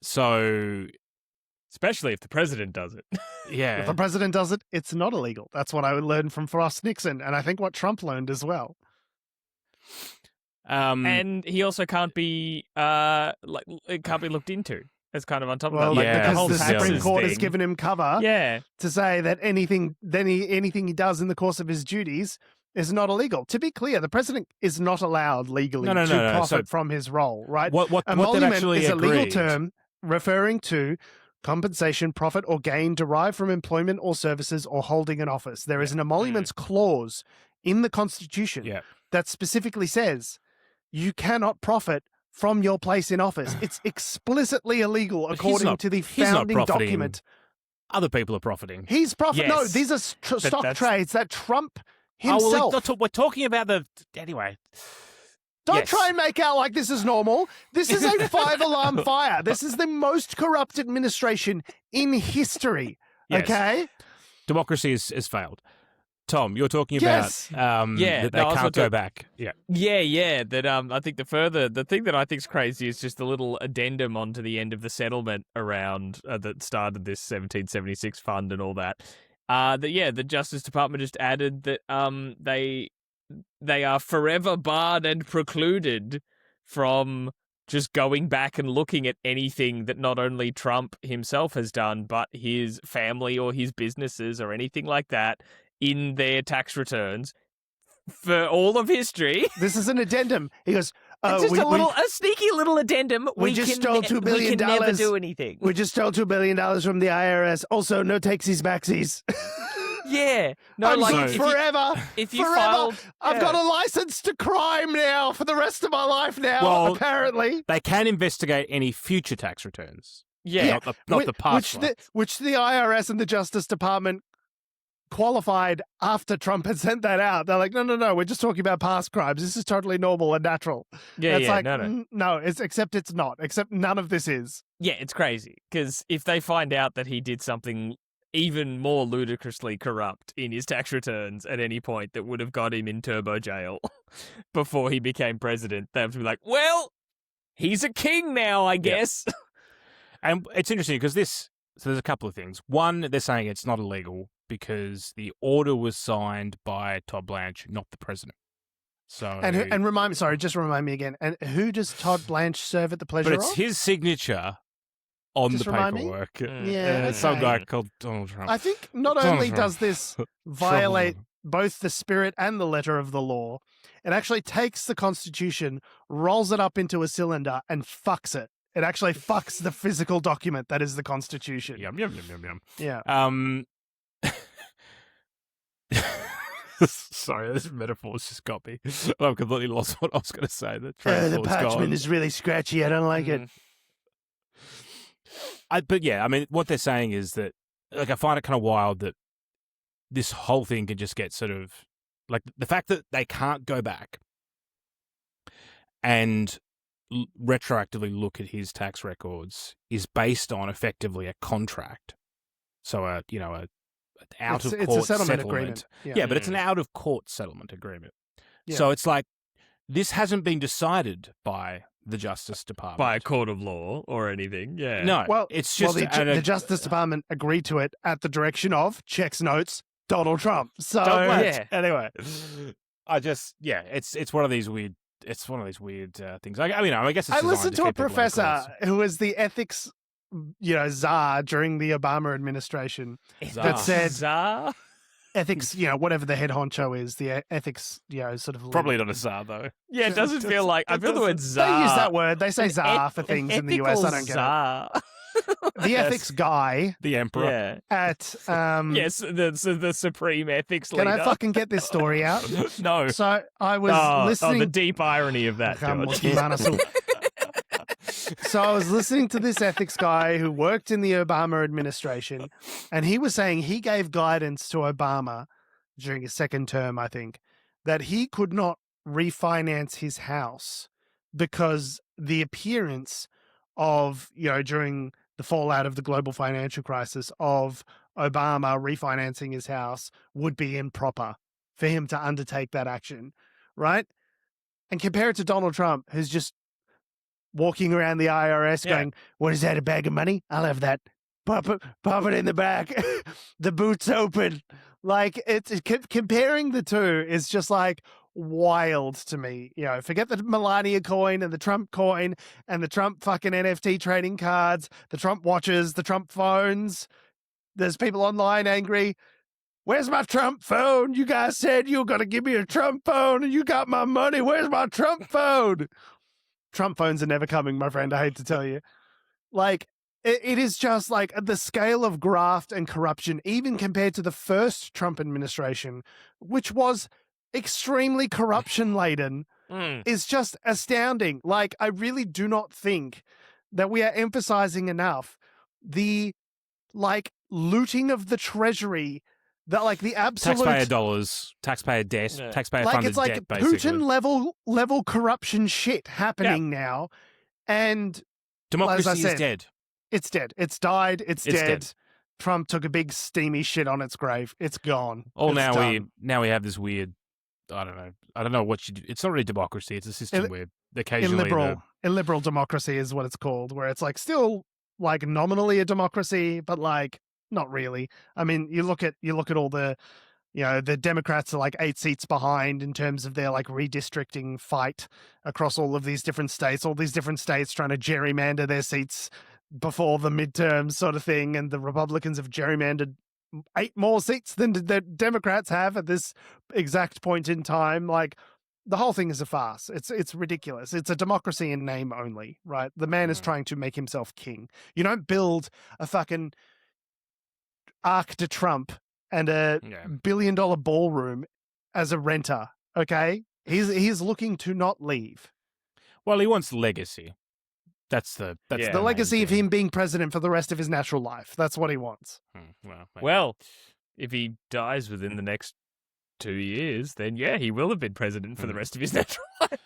So, especially if the president does it. Yeah, if the president does it, it's not illegal. That's what I learned from Frost Nixon, and I think what Trump learned as well. And he also can't be it can't be looked into. It's kind of on top of that. Because the Supreme Court has given him cover to say that anything he does in the course of his duties is not illegal. To be clear, the president is not allowed legally to profit from his role, right? Emolument is a legal term referring to compensation, profit, or gain derived from employment or services or holding an office. There is an emoluments clause in the Constitution that specifically says you cannot profit from your place in office. It's explicitly illegal according to the founding document. Other people are profiting. He's profiting. Yes. No, these are stock trades that Trump himself. We're talking about anyway. Don't try and make out like this is normal. This is a 5-alarm fire. This is the most corrupt administration in history. Yes. Okay? Democracy has failed. Tom, you're talking about that they can't go back. Yeah. That I think the thing that I think is crazy is just the little addendum onto the end of the settlement around that started this 1776 fund and all that. The Justice Department just added that they are forever barred and precluded from just going back and looking at anything that not only Trump himself has done, but his family or his businesses or anything like that in their tax returns for all of history. This is an addendum. He goes, it's just a sneaky little addendum. We just stole $2 billion. We can never do anything. We just stole $2 billion from the IRS. Also, no takesies backsies. Yeah. No, I'm like forever. If you forever. filed, I've got a license to crime now for the rest of my life now, Well, apparently. They can investigate any future tax returns. Yeah. Not the past ones. Which the IRS and the Justice Department qualified after Trump had sent that out. They're like, no, we're just talking about past crimes. This is totally normal and natural. No, except it's not. Except none of this is. Yeah, it's crazy. Because if they find out that he did something even more ludicrously corrupt in his tax returns at any point that would have got him in turbo jail before he became president, they have to be like, well, he's a king now, I guess. And it's interesting because so there's a couple of things. One, they're saying it's not illegal because the order was signed by Todd Blanche, not the president. So and remind me again. And who does Todd Blanche serve at the pleasure of? But it's his signature on Just the remind me? paperwork. Yeah, Some okay. guy called Donald Trump. I think not only does this violate both the spirit and the letter of the law, it actually takes the Constitution, rolls it up into a cylinder, and fucks it. It actually fucks the physical document that is the Constitution. Yum, yum, yum, yum, yum. Yeah. Sorry, this metaphor's just got me. I've completely lost what I was going to say. The parchment is really scratchy. I don't like it. What they're saying is that, like, I find it kind of wild that this whole thing can just get sort of, like, the fact that they can't go back and retroactively look at his tax records is based on effectively a contract. So it's a settlement agreement. Yeah, but it's an out of court settlement agreement. Yeah. So it's like this hasn't been decided by the Justice Department, by a court of law or anything. Yeah. No. Well, it's just the Justice Department agreed to it at the direction of, checks notes, Donald Trump. So anyway, it's one of these weird. It's one of these weird things. I guess it's I listened to a professor who was the ethics, czar during the Obama administration that said czar ethics, whatever the head honcho is, the ethics, sort of probably not a czar though. Yeah, it doesn't feel like. I feel the word czar. They use that word. They say czar for things in the US. I don't get it. The ethics guy, the emperor, at yes, the supreme ethics leader. Can I fucking get this story out? No. So I was listening. The deep irony of that. So I was listening to this ethics guy who worked in the Obama administration, and he was saying he gave guidance to Obama during his second term, I think, that he could not refinance his house because the appearance of, during the fallout of the global financial crisis, of Obama refinancing his house would be improper for him to undertake that action, right? And compare it to Donald Trump, who's just walking around the IRS going, what is that, a bag of money? I'll have that. Pop it in the back. The boot's open. Like, comparing the two is just like wild to me. Forget the Melania coin and the Trump coin and the Trump fucking NFT trading cards, the Trump watches, the Trump phones. There's people online angry. Where's my Trump phone? You guys said you were going to give me a Trump phone and you got my money. Where's my Trump phone? Trump phones are never coming, my friend. I hate to tell you. Like, it is just like the scale of graft and corruption, even compared to the first Trump administration, which was extremely corruption laden is just astounding. Like, I really do not think that we are emphasizing enough the looting of the treasury, that the absolute taxpayer dollars, taxpayer debt, taxpayer funded it's like debt, basically. Putin level corruption shit happening now, and democracy as I said, is dead. It's dead. It's died. It's dead. dead. Trump took a big steamy shit on its grave. It's gone. Oh, It's done. now we have this weird. I don't know what you do. It's not really democracy. It's a system where occasionally illiberal democracy is what it's called, where it's still nominally a democracy, but not really. I mean, you look at all the, the Democrats are 8 seats behind in terms of their redistricting fight across all of these different states trying to gerrymander their seats before the midterms sort of thing, and the Republicans have gerrymandered 8 more seats than the Democrats have at this exact point in time. The whole thing is a farce. It's ridiculous. It's a democracy in name only, right? The man is trying to make himself king. You don't build a fucking Arc de Trump and a $1 billion ballroom as a renter, okay? He's looking to not leave. Well, he wants legacy. That's the legacy of him being president for the rest of his natural life. That's what he wants. Well, if he dies within the next 2 years, then he will have been president for the rest of his natural life.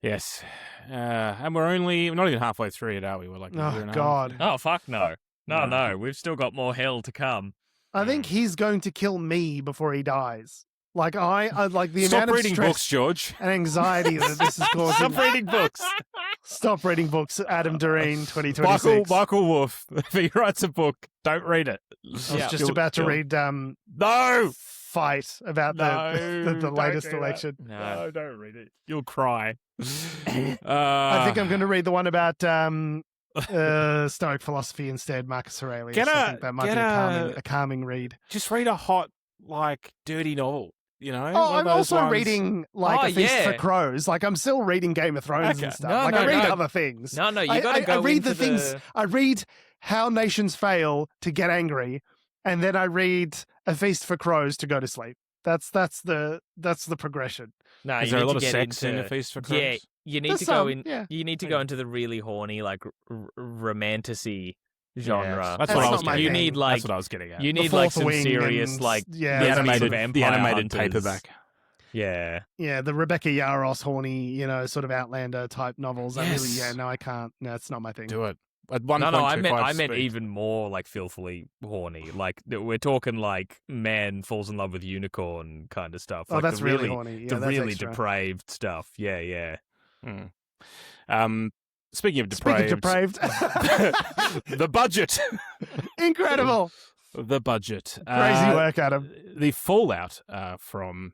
Yes. And we're not even halfway through it, are we? We're oh, God. Oh, fuck no. No. We've still got more hell to come. I think he's going to kill me before he dies. I like the Stop amount of reading stress books, George. and anxiety that this is causing. Stop reading books. Stop reading books, Adam Direen, 2026. Michael Wolff, if he writes a book, don't read it. I was just about to read No! Fight about the latest election. No, don't read it. You'll cry. I think I'm going to read the one about Stoic philosophy instead, Marcus Aurelius. I think that might be a calming read. Just read a hot, dirty novel. I'm also reading A Feast for Crows. I'm still reading Game of Thrones and stuff. I read other things. No, you got to go. I read the things. I read How Nations Fail to get angry, and then I read A Feast for Crows to go to sleep. That's the progression. No, is there a lot of sex in A Feast for Crows? Yeah, you need to go in. Yeah. You need to go into the really horny, romantasy genre. That's what I was getting at. That's what I was getting at. You need some serious the animated paperback. Yeah. Yeah, the Rebecca Yarros horny, sort of Outlander type novels. Yes. I can't. No, it's not my thing. Do it. At I meant even more filthily horny. We're talking man falls in love with unicorn kind of stuff. Oh, that's really horny. Yeah, the really depraved stuff. Yeah. Speaking of depraved, the budget. Incredible. The budget. Crazy work, Adam. The fallout from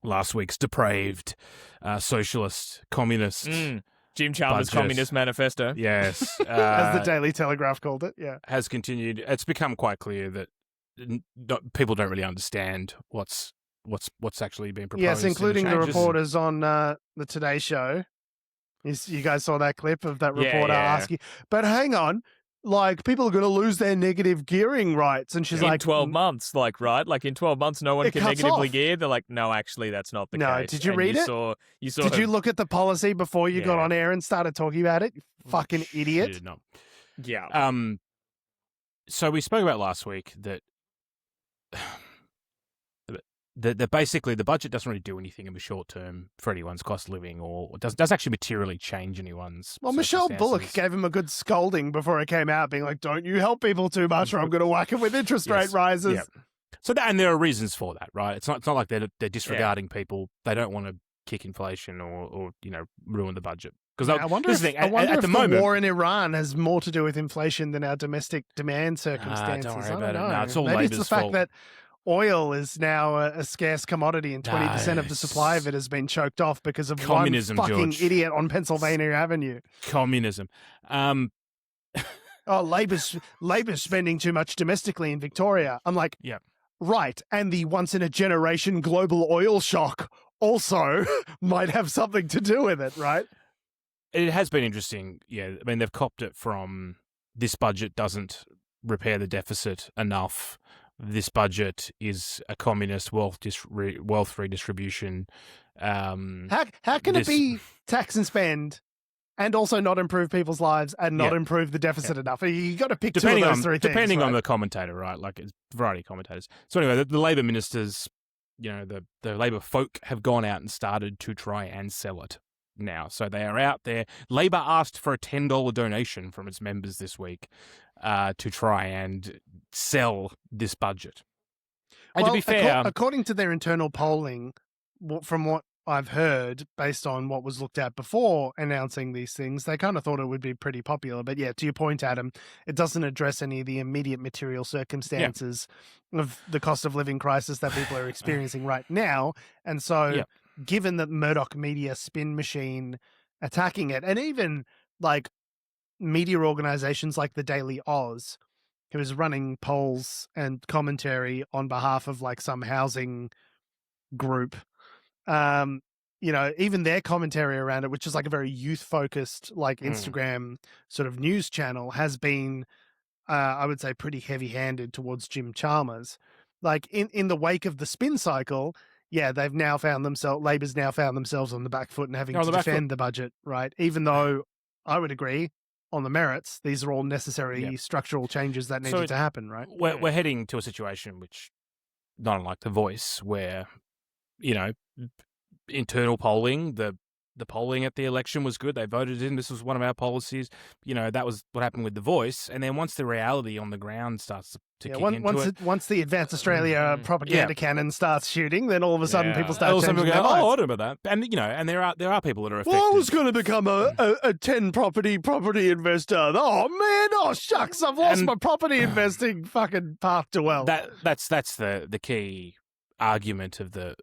last week's depraved socialist, communist Jim Chalmers' budget. Communist Manifesto. Yes. As the Daily Telegraph called it, yeah. Has continued. It's become quite clear that people don't really understand what's actually being proposed. Yes, including the reporters on the Today Show. You guys saw that clip of that reporter asking, but hang on, people are going to lose their negative gearing rights. And she's in 12 months, right? In 12 months, no one can negatively gear. They're like, no, actually, that's not the case. No, did you read it? Did you look at the policy before you got on air and started talking about it? You fucking idiot. You did not. Yeah. So we spoke about last week that basically the budget doesn't really do anything in the short term for anyone's cost of living, or does actually materially change anyone's. Well, Michelle Bullock gave him a good scolding before it came out, being like, "Don't you help people too much, or I'm going to whack them with interest rate rises." Yeah. So and there are reasons for that, right? It's not like they're disregarding people. They don't want to kick inflation or ruin the budget. Because I wonder if the war in Iran has more to do with inflation than our domestic demand circumstances. Don't worry I about don't it. know. No, it's all Maybe Labor's it's the fact fault. that oil is now a scarce commodity and 20% of the supply of it has been choked off because of communism, one fucking George. idiot on Pennsylvania Avenue. Communism. Labor's spending too much domestically in Victoria. I'm like, right. And the once-in-a-generation global oil shock also might have something to do with it, right? It has been interesting. Yeah, I mean, they've copped it from this budget doesn't repair the deficit enough. this budget is a communist wealth redistribution. How can it be tax and spend and also not improve people's lives and not improve the deficit enough? You got to pick two of those three things. Depending on right? the commentator, right? Like it's a variety of commentators. So anyway, the Labor ministers, the Labor folk have gone out and started to try and sell it now. So they are out there. Labor asked for a $10 donation from its members this week to try and sell this budget. And to be fair, according to their internal polling, from what I've heard, based on what was looked at before announcing these things, they kind of thought it would be pretty popular. But yeah, to your point, Adam, it doesn't address any of the immediate material circumstances of the cost of living crisis that people are experiencing right now. And so given that Murdoch media spin machine attacking it, and even like media organizations like the Daily Oz, who is running polls and commentary on behalf of like some housing group, even their commentary around it, which is like a very youth focused, like Instagram sort of news channel, has been, I would say, pretty heavy handed towards Jim Chalmers. Like in the wake of the spin cycle, Labor's now found themselves on the back foot and having to defend the budget, right? Even though I would agree on the merits, these are all necessary structural changes that needed to happen, right? We're heading to a situation which, not unlike The Voice, where, internal polling, the polling at the election was good. They voted in. This was one of our policies. That was what happened with The Voice. And then once the reality on the ground starts to kick into it. Once the Advance Australia propaganda cannon starts shooting, then all of a sudden people start changing their their minds. minds. I don't know about that. And, and there are people that are affected. Well, I was going to become a 10 property investor. Oh, man. Oh, shucks. I've lost my property investing fucking path to wealth. That's the key argument of the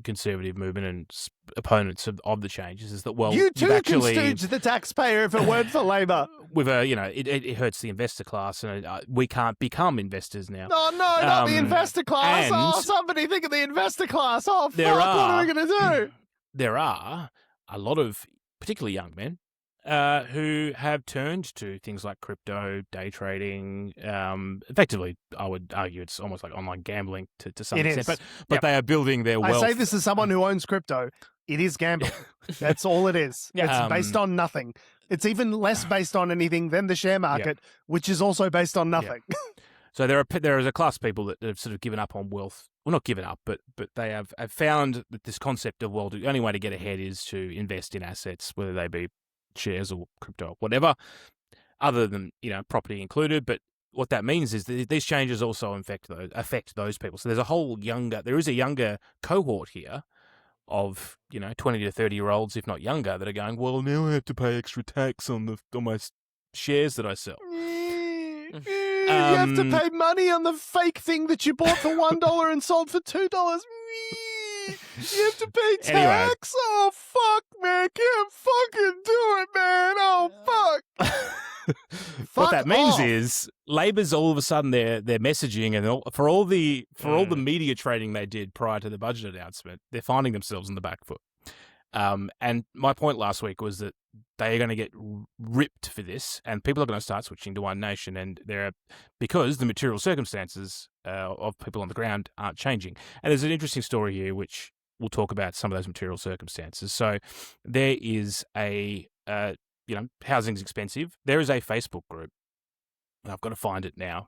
conservative movement and opponents of the changes is that, well, you too can stooge the taxpayer if it weren't for Labor. With it hurts the investor class, and we can't become investors now. No, not the investor class. Somebody think of the investor class. Oh, fuck, what are we going to do? There are a lot of particularly young men who have turned to things like crypto, day trading. Effectively, I would argue it's almost like online gambling to some extent. But they are building their wealth. I say this as someone who owns crypto. It is gambling. That's all it is. It's based on nothing. It's even less based on anything than the share market, which is also based on nothing. So there is a class of people that have sort of given up on wealth. Well, not given up, but they have found that this concept of, well, the only way to get ahead is to invest in assets, whether they be shares or crypto or whatever, other than property included. But what that means is that these changes also affect those people. So there is a younger cohort here of 20 to 30-year-olds, if not younger, that are going, well, now I have to pay extra tax on my shares that I sell. You have to pay money on the fake thing that you bought for $1 and sold for $2. You have to pay tax. Anyway. Oh, fuck, man. Can't fucking do it, man. Oh, fuck. What that means is Labor's all of a sudden their messaging and for all the media trading they did prior to the budget announcement, they're finding themselves on the back foot. And my point last week was that they are going to get ripped for this, and people are going to start switching to One Nation, and because the material circumstances of people on the ground aren't changing. And there's an interesting story here which we'll talk about some of those material circumstances. So there is housing's expensive. There is a Facebook group. I've got to find it now,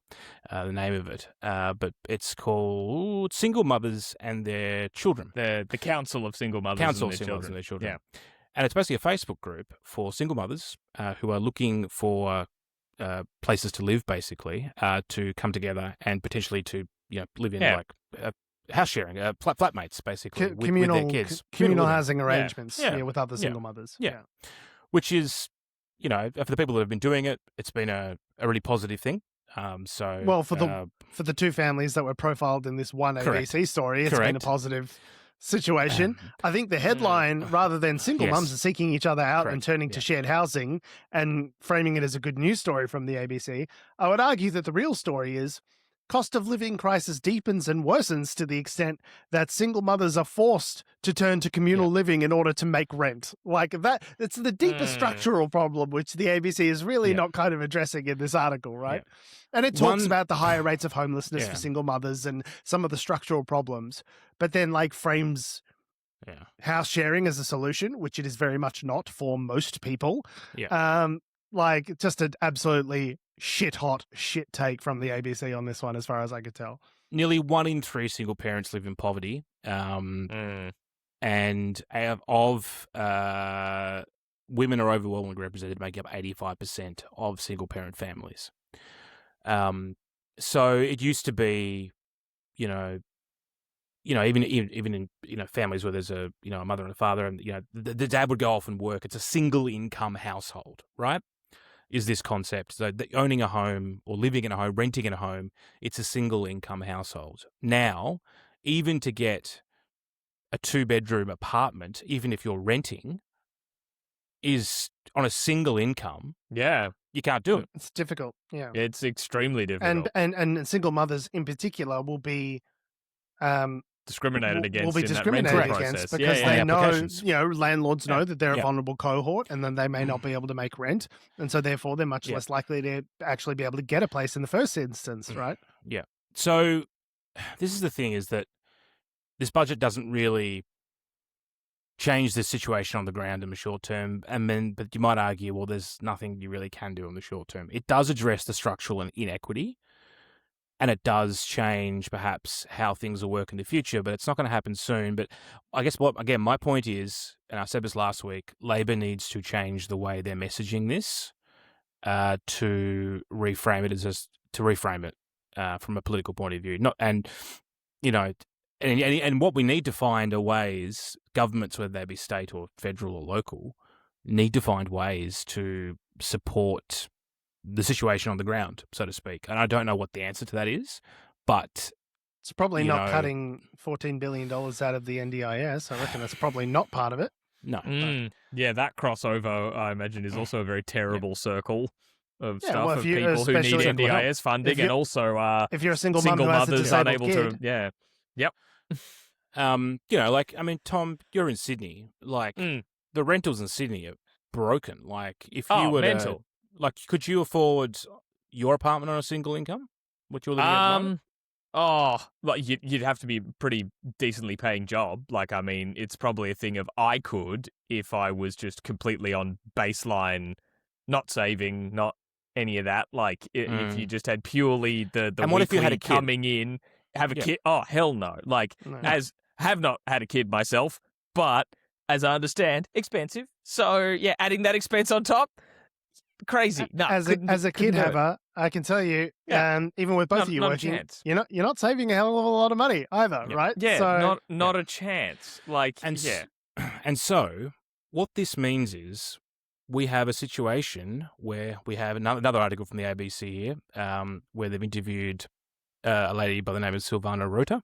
the name of it. But it's called Single Mothers and Their Children. The Council of Single Mothers and Their Children. Yeah. And it's basically a Facebook group for single mothers who are looking for places to live, basically, to come together and potentially to live in house sharing, flatmates, basically, with their kids. Communal housing arrangements with other single mothers. Yeah. Which is, for the people that have been doing it, it's been a really positive thing. For the two families that were profiled in this one ABC story, it's been a positive situation. I think the headline, rather than single mums are seeking each other out and turning to shared housing and framing it as a good news story from the ABC, I would argue that the real story is cost of living crisis deepens and worsens to the extent that single mothers are forced to turn to communal living in order to make rent. Like that, it's the deeper structural problem, which the ABC is really not kind of addressing in this article, right? Yeah. And it talks about the higher rates of homelessness for single mothers and some of the structural problems, but then like frames house sharing as a solution, which it is very much not for most people. Like just an absolutely shit take from the ABC on this one, as far as I could tell. Nearly 1 in 3 single parents live in poverty. And of women are overwhelmingly represented, making up 85% of single parent families. So it used to be, even in families where there's a mother and a father, and the dad would go off and work. It's a single income household, right? Is this concept. So owning a home or living in a home, renting in a home, it's a single income household. Now, even to get a 2-bedroom apartment, even if you're renting, is on a single income. Yeah. You can't do it. It's difficult. Yeah. It's extremely difficult. And single mothers in particular will be discriminated against. Will be in discriminated that against process. because they know, landlords know that they're a Yeah. vulnerable cohort, and then they may not be able to make rent, and so therefore they're much less likely to actually be able to get a place in the first instance, right? Yeah. So this is the thing: is that this budget doesn't really change the situation on the ground in the short term, but you might argue, well, there's nothing you really can do in the short term. It does address the structural inequity. And it does change perhaps how things will work in the future, but it's not going to happen soon. But I guess my point is, and I said this last week, Labor needs to change the way they're messaging this to reframe it from a political point of view. And what we need to find are ways, governments, whether they be state or federal or local, need to find ways to support the situation on the ground, so to speak. And I don't know what the answer to that is, but it's probably not cutting $14 billion out of the NDIS. I reckon that's probably not part of it. No. Yeah, that crossover, I imagine, is also a very terrible circle of stuff of you, people who need NDIS funding, and also if you're a single mum who has a mothers disabled unable kid. Tom, you're in Sydney. The rentals in Sydney are broken. Like, if you were mental. Could you afford your apartment on a single income? What you're living at the moment? You'd have to be a pretty decently paying job. It's probably a thing of I could if I was just completely on baseline, not saving, not any of that. If you just had purely the and what if you had a kid? Coming in, have a kid? Oh, hell no. As have not had a kid myself, but as I understand, expensive. So adding that expense on top. Crazy. No, as a kid haver, I can tell you, even with both of you working, you're not saving a hell of a lot of money either, right? Yeah, so, not a chance. And so what this means is we have a situation where we have another article from the ABC here, where they've interviewed a lady by the name of Silvana Rota,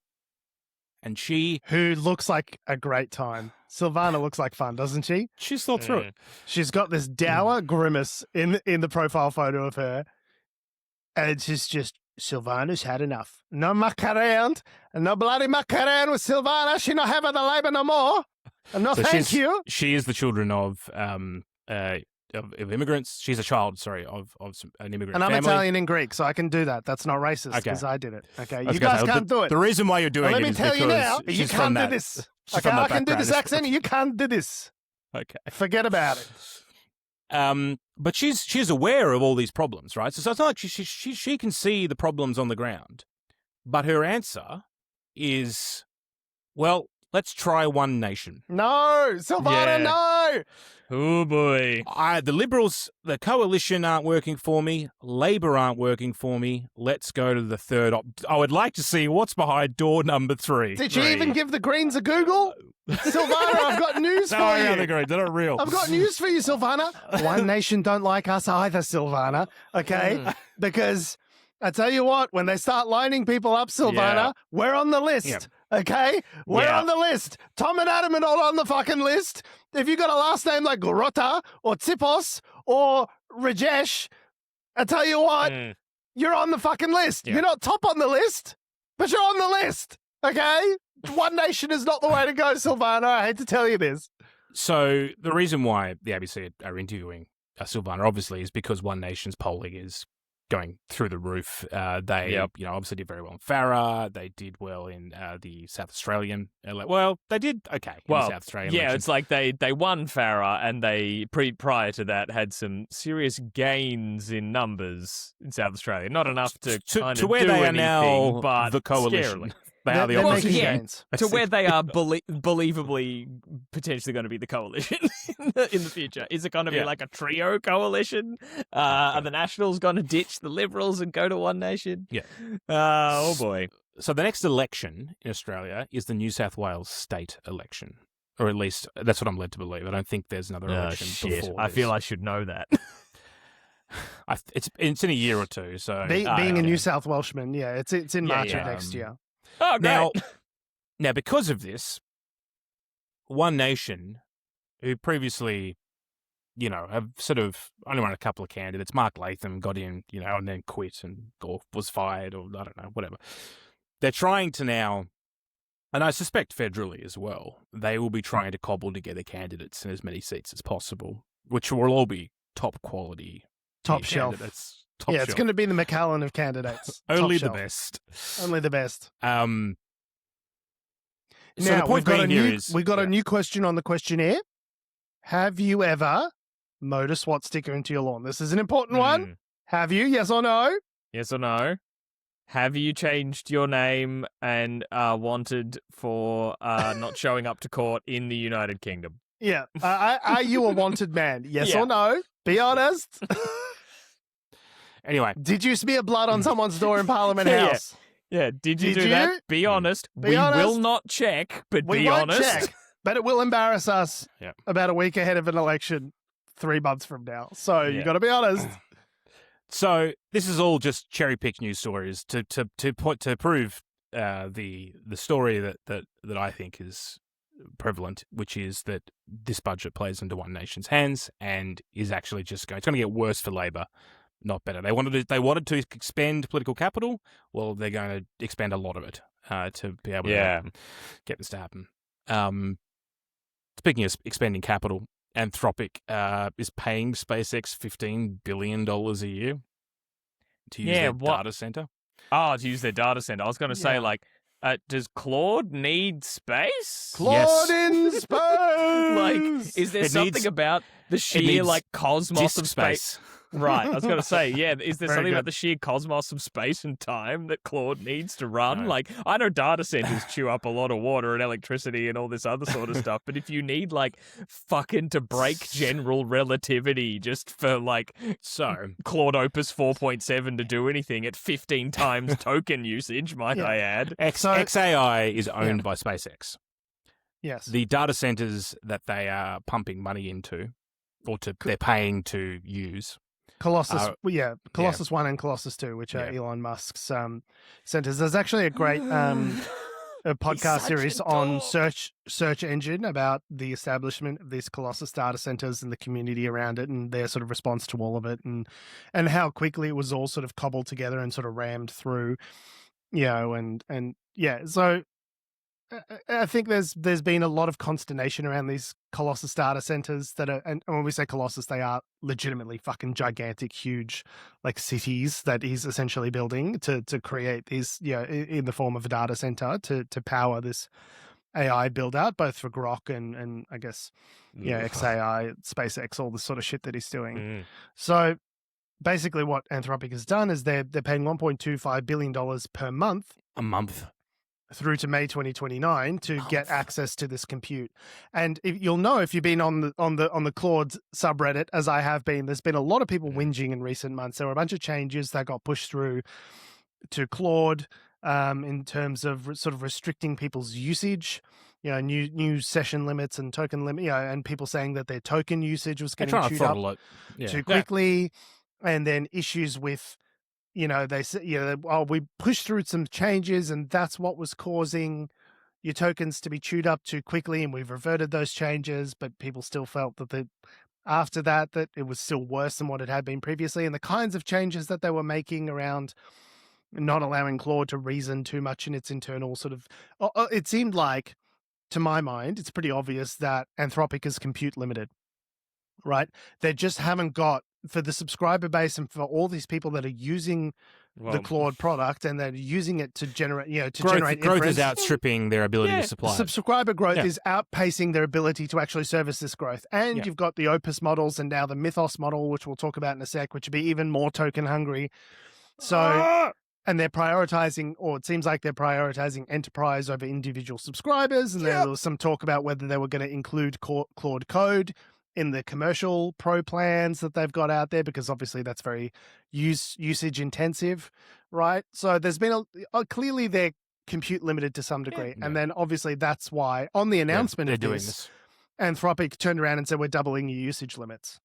and who looks like a great time. Silvana looks like fun, doesn't she? She's thought through it. She's got this dour grimace in the profile photo of her, and it's just Silvana's had enough. No muck around, no bloody muck around with Silvana. She not having the labour no more. And no, so thank you. She is the children of immigrants. She's a child, of an immigrant and I'm family. Italian and Greek, so I can do that. That's not racist because I did it. Okay, you guys can't do it. The reason why you're doing it is because let me tell you now, you she's can't from do this. Okay, I can do this accent. You can't do this. Okay, forget about it. But she's aware of all these problems, right? So it's not like she can see the problems on the ground, but her answer is, well, let's try one nation. No, Silvana, no. Oh boy. The Liberals, the coalition aren't working for me. Labor aren't working for me. Let's go to the third I would like to see what's behind door number 3. Did you even give the Greens a Google? Silvana, I've got news for you. No, the Greens, they're not real. I've got news for you, Silvana. One nation don't like us either, Silvana, okay? Because I tell you what, when they start lining people up, Silvana, we're on the list. Yeah. Okay? We're on the list. Tom and Adam are all on the fucking list. If you got a last name like Rota or Tsipos or Rajesh, I tell you what, you're on the fucking list. Yeah. You're not top on the list, but you're on the list. Okay? One nation is not the way to go, Silvana. I hate to tell you this. So the reason why the ABC are interviewing Silvana, obviously, is because One Nation's polling is going through the roof. They, obviously did very well in Farah. They did well in the South Australian. They did okay in the South Australian election. It's like they won Farah, and they prior to that had some serious gains in numbers in South Australia. Not enough to where do they are anything, now but the coalition. scarily. They are the They're opposition. making gains. To where they are believably potentially going to be the coalition in the future. Is it going to be like a trio coalition? Are the Nationals going to ditch the Liberals and go to One Nation? Yeah. Oh, boy. So the next election in Australia is the New South Wales state election. Or at least that's what I'm led to believe. I don't think there's another election before I this. feel I should know that. It's in a year or two. So Being a New South Welshman, it's in March of yeah. next year. Oh, great. Now, because of this, One Nation, who previously, have sort of only run a couple of candidates, Mark Latham got in, and then quit or was fired or I don't know, whatever. They're trying to now, and I suspect federally as well, they will be trying to cobble together candidates in as many seats as possible, which will all be top quality. Top shelf. Candidates. It's going to be the McAllen of candidates. Only Top the shelf. best. Only the best. So the point being here is we've got a new question on the questionnaire. Have you ever mowed a SWAT sticker into your lawn? This is an important one. Have you? Yes or no? Yes or no? Have you changed your name and wanted for not showing up to court in the United Kingdom? Yeah. Are you a wanted man? Yes or no? Be honest. Anyway. Did you smear blood on someone's door in Parliament House? Yeah, did you do that? Be honest. We will not check, but we be won't honest. Check, but it will embarrass us about a week ahead of an election 3 months from now. So you got to be honest. So this is all just cherry-picked news stories to prove the story that I think is prevalent, which is that this budget plays into One Nation's hands and is actually it's going to get worse for Labor. Not better. They wanted to expend political capital. Well, they're going to expend a lot of it to be able to get this to happen. Speaking of expending capital, Anthropic is paying SpaceX $15 billion a year to use their data center. Oh, to use their data center. I was going to say, does Claude need space? Claude in space! Is there something about the sheer, cosmos of space? Right, I was going to say, is there something about the sheer cosmos of space and time that Claude needs to run? No. I know data centers chew up a lot of water and electricity and all this other sort of stuff, but if you need, fucking to break general relativity just for, Claude Opus 4.7 to do anything at 15 times token usage, might I add. XAI is owned by SpaceX. Yes. The data centers that they are pumping money into, they're paying to use. Colossus 1 and Colossus 2, which are Elon Musk's centers. There's actually a great a podcast series on search engine about the establishment of these Colossus data centers and the community around it and their sort of response to all of it and how quickly it was all sort of cobbled together and sort of rammed through, so I think there's been a lot of consternation around these Colossus data centers that are, and when we say Colossus, they are legitimately fucking gigantic, huge, cities that he's essentially building to create these, in the form of a data center to power this AI build out, both for Grok and I guess, XAI, SpaceX, all this sort of shit that he's doing. So basically what Anthropic has done is they're paying $1.25 billion per month. A month. Through to May 2029 to get access to this compute. And you'll know if you've been on the Claude subreddit, as I have been, there's been a lot of people whinging in recent months. There were a bunch of changes that got pushed through to Claude in terms of sort of restricting people's usage, new session limits and token limit, and people saying that their token usage was getting chewed up too quickly, and then issues with they said, we pushed through some changes and that's what was causing your tokens to be chewed up too quickly and we've reverted those changes, but people still felt that after that it was still worse than what it had been previously, and the kinds of changes that they were making around not allowing Claude to reason too much in its internal sort of... It seemed like, to my mind, it's pretty obvious that Anthropic is compute limited, right? They just haven't got, for the subscriber base and for all these people that are using the Claude product and they're using it to generate, generate growth inference. is outstripping their ability to supply. Subscriber growth is outpacing their ability to actually service this growth. And you've got the Opus models and now the Mythos model, which we'll talk about in a sec, which would be even more token hungry. So, and they're prioritizing, or it seems like they're prioritizing enterprise over individual subscribers. And there was some talk about whether they were going to include Claude Code in the commercial pro plans that they've got out there, because obviously that's very usage intensive, right? So there's been clearly they're compute limited to some degree. And then obviously that's why on the announcement of this, Anthropic turned around and said, we're doubling your usage limits.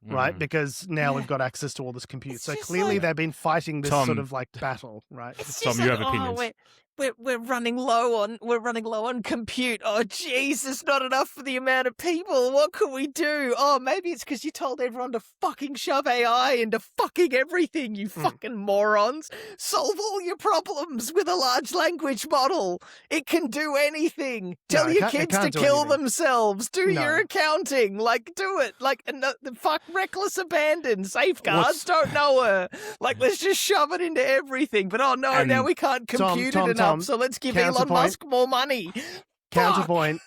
Right, because now we've got access to all this compute. So clearly they've been fighting this sort of like battle, right? Tom, you have opinions. We're running low on compute. Oh, Jesus, not enough for the amount of people. What can we do? Oh, maybe it's because you told everyone to fucking shove AI into fucking everything, you fucking morons. Solve all your problems with a large language model. It can do anything. Tell your kids to kill themselves. Do your accounting. Like, do it. Like, fuck reckless abandon. Safeguards don't know her. Like, let's just shove it into everything. But now we can't compute it enough. So let's give Elon Musk more money. Counterpoint.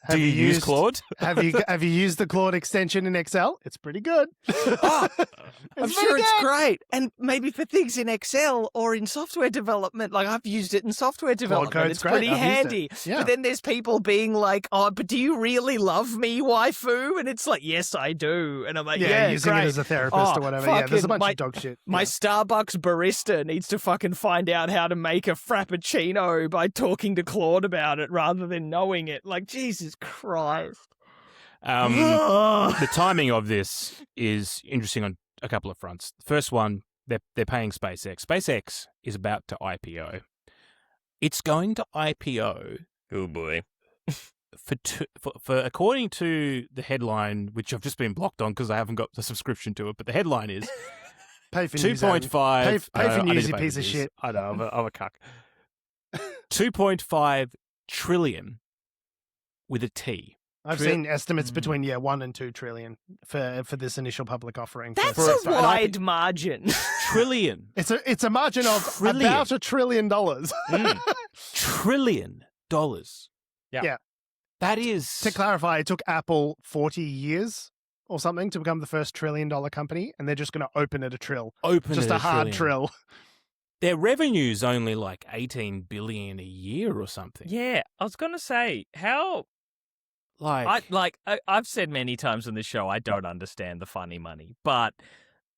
Do you use Claude? Have you used the Claude extension in Excel? It's pretty good. I'm sure it's great. And maybe for things in Excel or in software development, like I've used it in software development. It's pretty handy. Yeah. But then there's people being like, oh, but do you really love me, waifu? And it's like, yes, I do. And I'm like, using great. it as a therapist or whatever. Yeah, there's a bunch of dog shit. My Starbucks barista needs to fucking find out how to make a frappuccino by talking to Claude about it rather than knowing it. Like, Jesus Christ. The timing of this is interesting on a couple of fronts. The first one, they're paying SpaceX. SpaceX is about to IPO. It's going to IPO. Oh boy. For according to the headline, which I've just been blocked on because I haven't got the subscription to it, but the headline is pay for 2.5. Pay for news, you piece of shit. I know, I'm a cuck. 2.5 trillion with a T. I've seen estimates between 1 and 2 trillion for this initial public offering. That's a wide margin. Trillion. It's a margin of about $1 trillion. $1 trillion. Yeah. That is... To clarify, it took Apple 40 years or something to become the first $1 trillion company, and they're just going to open at a trill. Just a hard trill. Their revenue's only like $18 billion a year or something. Yeah, I was going to say, how... I've said many times on this show, I don't understand the funny money, but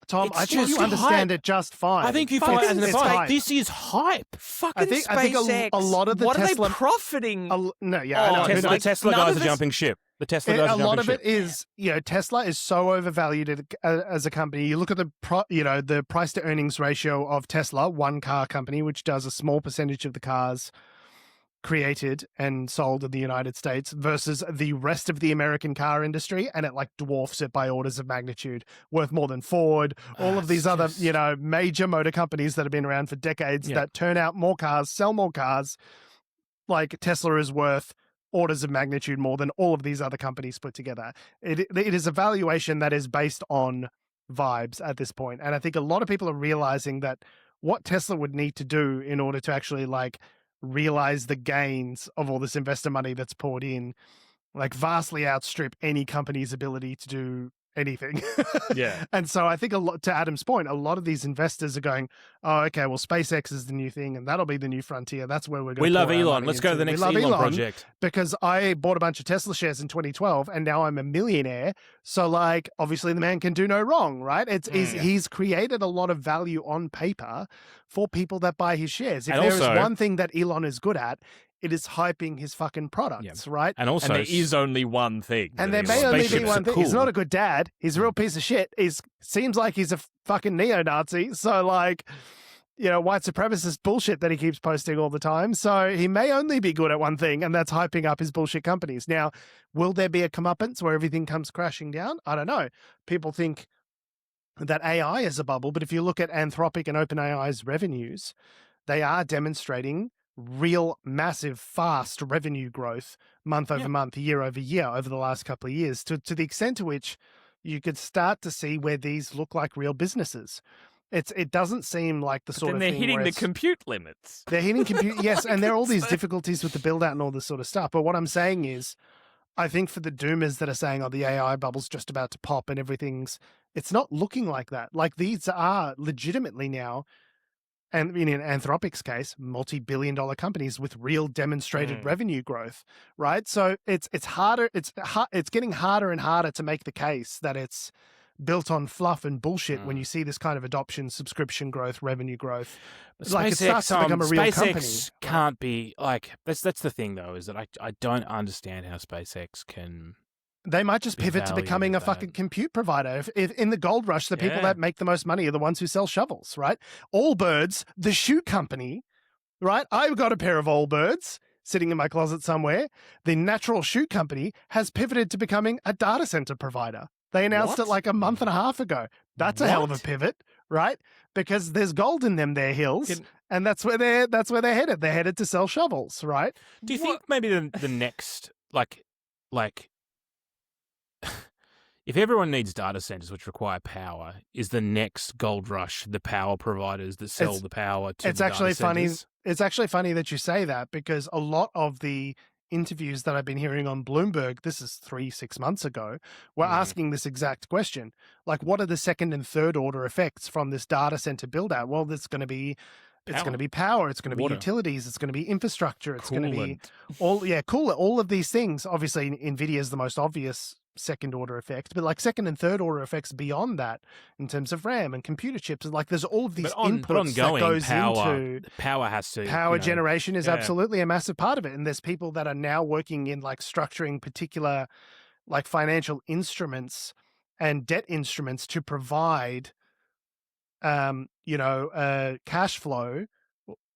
Tom, I think you understand it just fine. I think you find it as hype. This is hype. Fucking SpaceX. I think a lot of the what Tesla... are they profiting? I know. The Tesla guys are jumping ship. A lot of it is, Tesla is so overvalued as a company. You look at the price to earnings ratio of Tesla, one car company, which does a small percentage of the cars created and sold in the United States versus the rest of the American car industry, and it like dwarfs it by orders of magnitude, worth more than Ford, all of these other, major motor companies that have been around for decades that turn out more cars, sell more cars. Like Tesla is worth orders of magnitude more than all of these other companies put together. It is a valuation that is based on vibes at this point. And I think a lot of people are realizing that what Tesla would need to do in order to actually realize the gains of all this investor money that's poured in, vastly outstrip any company's ability to do anything. Yeah. And so I think to Adam's point, a lot of these investors are going, oh, okay, well, SpaceX is the new thing and that'll be the new frontier. That's where we're going. We love Elon. Let's go to the next Elon project. Because I bought a bunch of Tesla shares in 2012 and now I'm a millionaire. So obviously the man can do no wrong, right? He's created a lot of value on paper for people that buy his shares. If there is one thing that Elon is good at, it is hyping his fucking products, right? And there is only one thing. And there may only be one thing. Cool. He's not a good dad. He's a real piece of shit. Seems like he's a fucking neo-Nazi. So white supremacist bullshit that he keeps posting all the time. So he may only be good at one thing, and that's hyping up his bullshit companies. Now, will there be a comeuppance where everything comes crashing down? I don't know. People think that AI is a bubble, but if you look at Anthropic and OpenAI's revenues, they are demonstrating real, massive, fast revenue growth month over month, year over year, over the last couple of years, to the extent to which you could start to see where these look like real businesses. It doesn't seem like the sort of thing. Then they're hitting the compute limits. They're hitting compute, yes, and there are all these difficulties with the build out and all this sort of stuff. But what I'm saying is, I think for the doomers that are saying, "Oh, the AI bubble's just about to pop and it's not looking like that. Like these are legitimately now, and in Anthropic's case, multi-billion-dollar companies with real demonstrated revenue growth, right? So it's harder. It's getting harder and harder to make the case that it's built on fluff and bullshit when you see this kind of adoption, subscription growth, revenue growth. Like it starts to become a real company. SpaceX can't be like that's the thing though, is that I don't understand how SpaceX can. They might just pivot to becoming a fucking compute provider. If in the gold rush, the people that make the most money are the ones who sell shovels, right? Allbirds, the shoe company, right? I've got a pair of Allbirds sitting in my closet somewhere. The Natural Shoe Company has pivoted to becoming a data center provider. They announced it like a month and a half ago. That's a hell of a pivot, right? Because there's gold in them there hills, and that's where they're headed. They're headed to sell shovels, right? Do you think maybe the next like if everyone needs data centers which require power, is the next gold rush the power providers that sell the power to the data centers? It's actually funny that you say that, because a lot of the interviews that I've been hearing on Bloomberg, this is 3-6 months ago, were asking this exact question. Like, what are the second and third order effects from this data center build out? Well, it's going to be power, it's going to be utilities, it's going to be infrastructure, it's going to be all of these things. Obviously, NVIDIA is the most obvious second order effect, but like second and third order effects beyond that in terms of RAM and computer chips, like there's all of these inputs that goes into power generation is absolutely a massive part of it. And there's people that are now working in like structuring particular like financial instruments and debt instruments to provide cash flow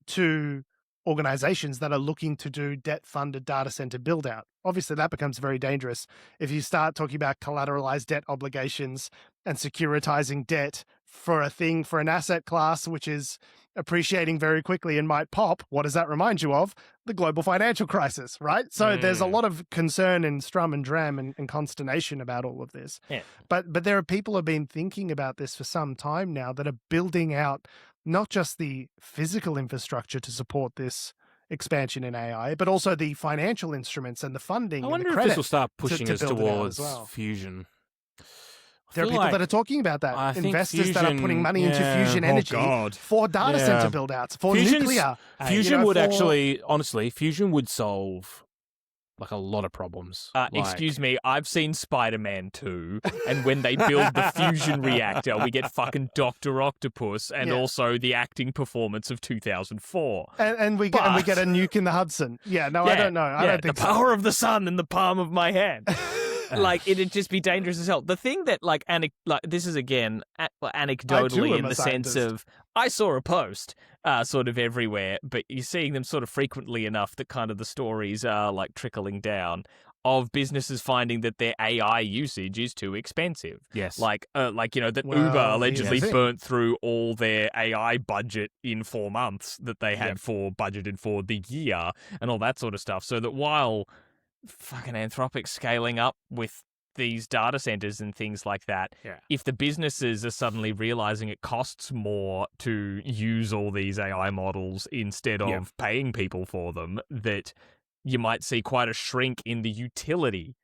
to organizations that are looking to do debt-funded data center build-out. Obviously, that becomes very dangerous if you start talking about collateralized debt obligations and securitizing debt for an asset class which is appreciating very quickly and might pop. What does that remind you of? The global financial crisis, right? So there's a lot of concern and strum and dram and consternation about all of this. Yeah. But there are people who have been thinking about this for some time now that are building out not just the physical infrastructure to support this expansion in AI, but also the financial instruments and the funding. I wonder and the if this will start pushing us towards fusion. There are people that are talking about that. Investors that are putting money into fusion energy for data center build-outs, for nuclear. Fusion would actually, honestly, fusion would solve like a lot of problems. Excuse me, I've seen Spider-Man 2, and when they build the fusion reactor, we get fucking Dr. Octopus and also the acting performance of 2004. And we get a nuke in the Hudson. I don't know. I don't think the power of the sun in the palm of my hand. Like, it'd just be dangerous as hell. The thing that, this is, again, anecdotally in the sense of, I saw a post sort of everywhere, but you're seeing them sort of frequently enough that kind of the stories are, like, trickling down of businesses finding that their AI usage is too expensive. Yes. That Uber allegedly burnt through all their AI budget in 4 months that they had budgeted for the year and all that sort of stuff. So that while fucking Anthropic scaling up with these data centers and things like that, if the businesses are suddenly realizing it costs more to use all these AI models instead of paying people for them, that you might see quite a shrink in the utility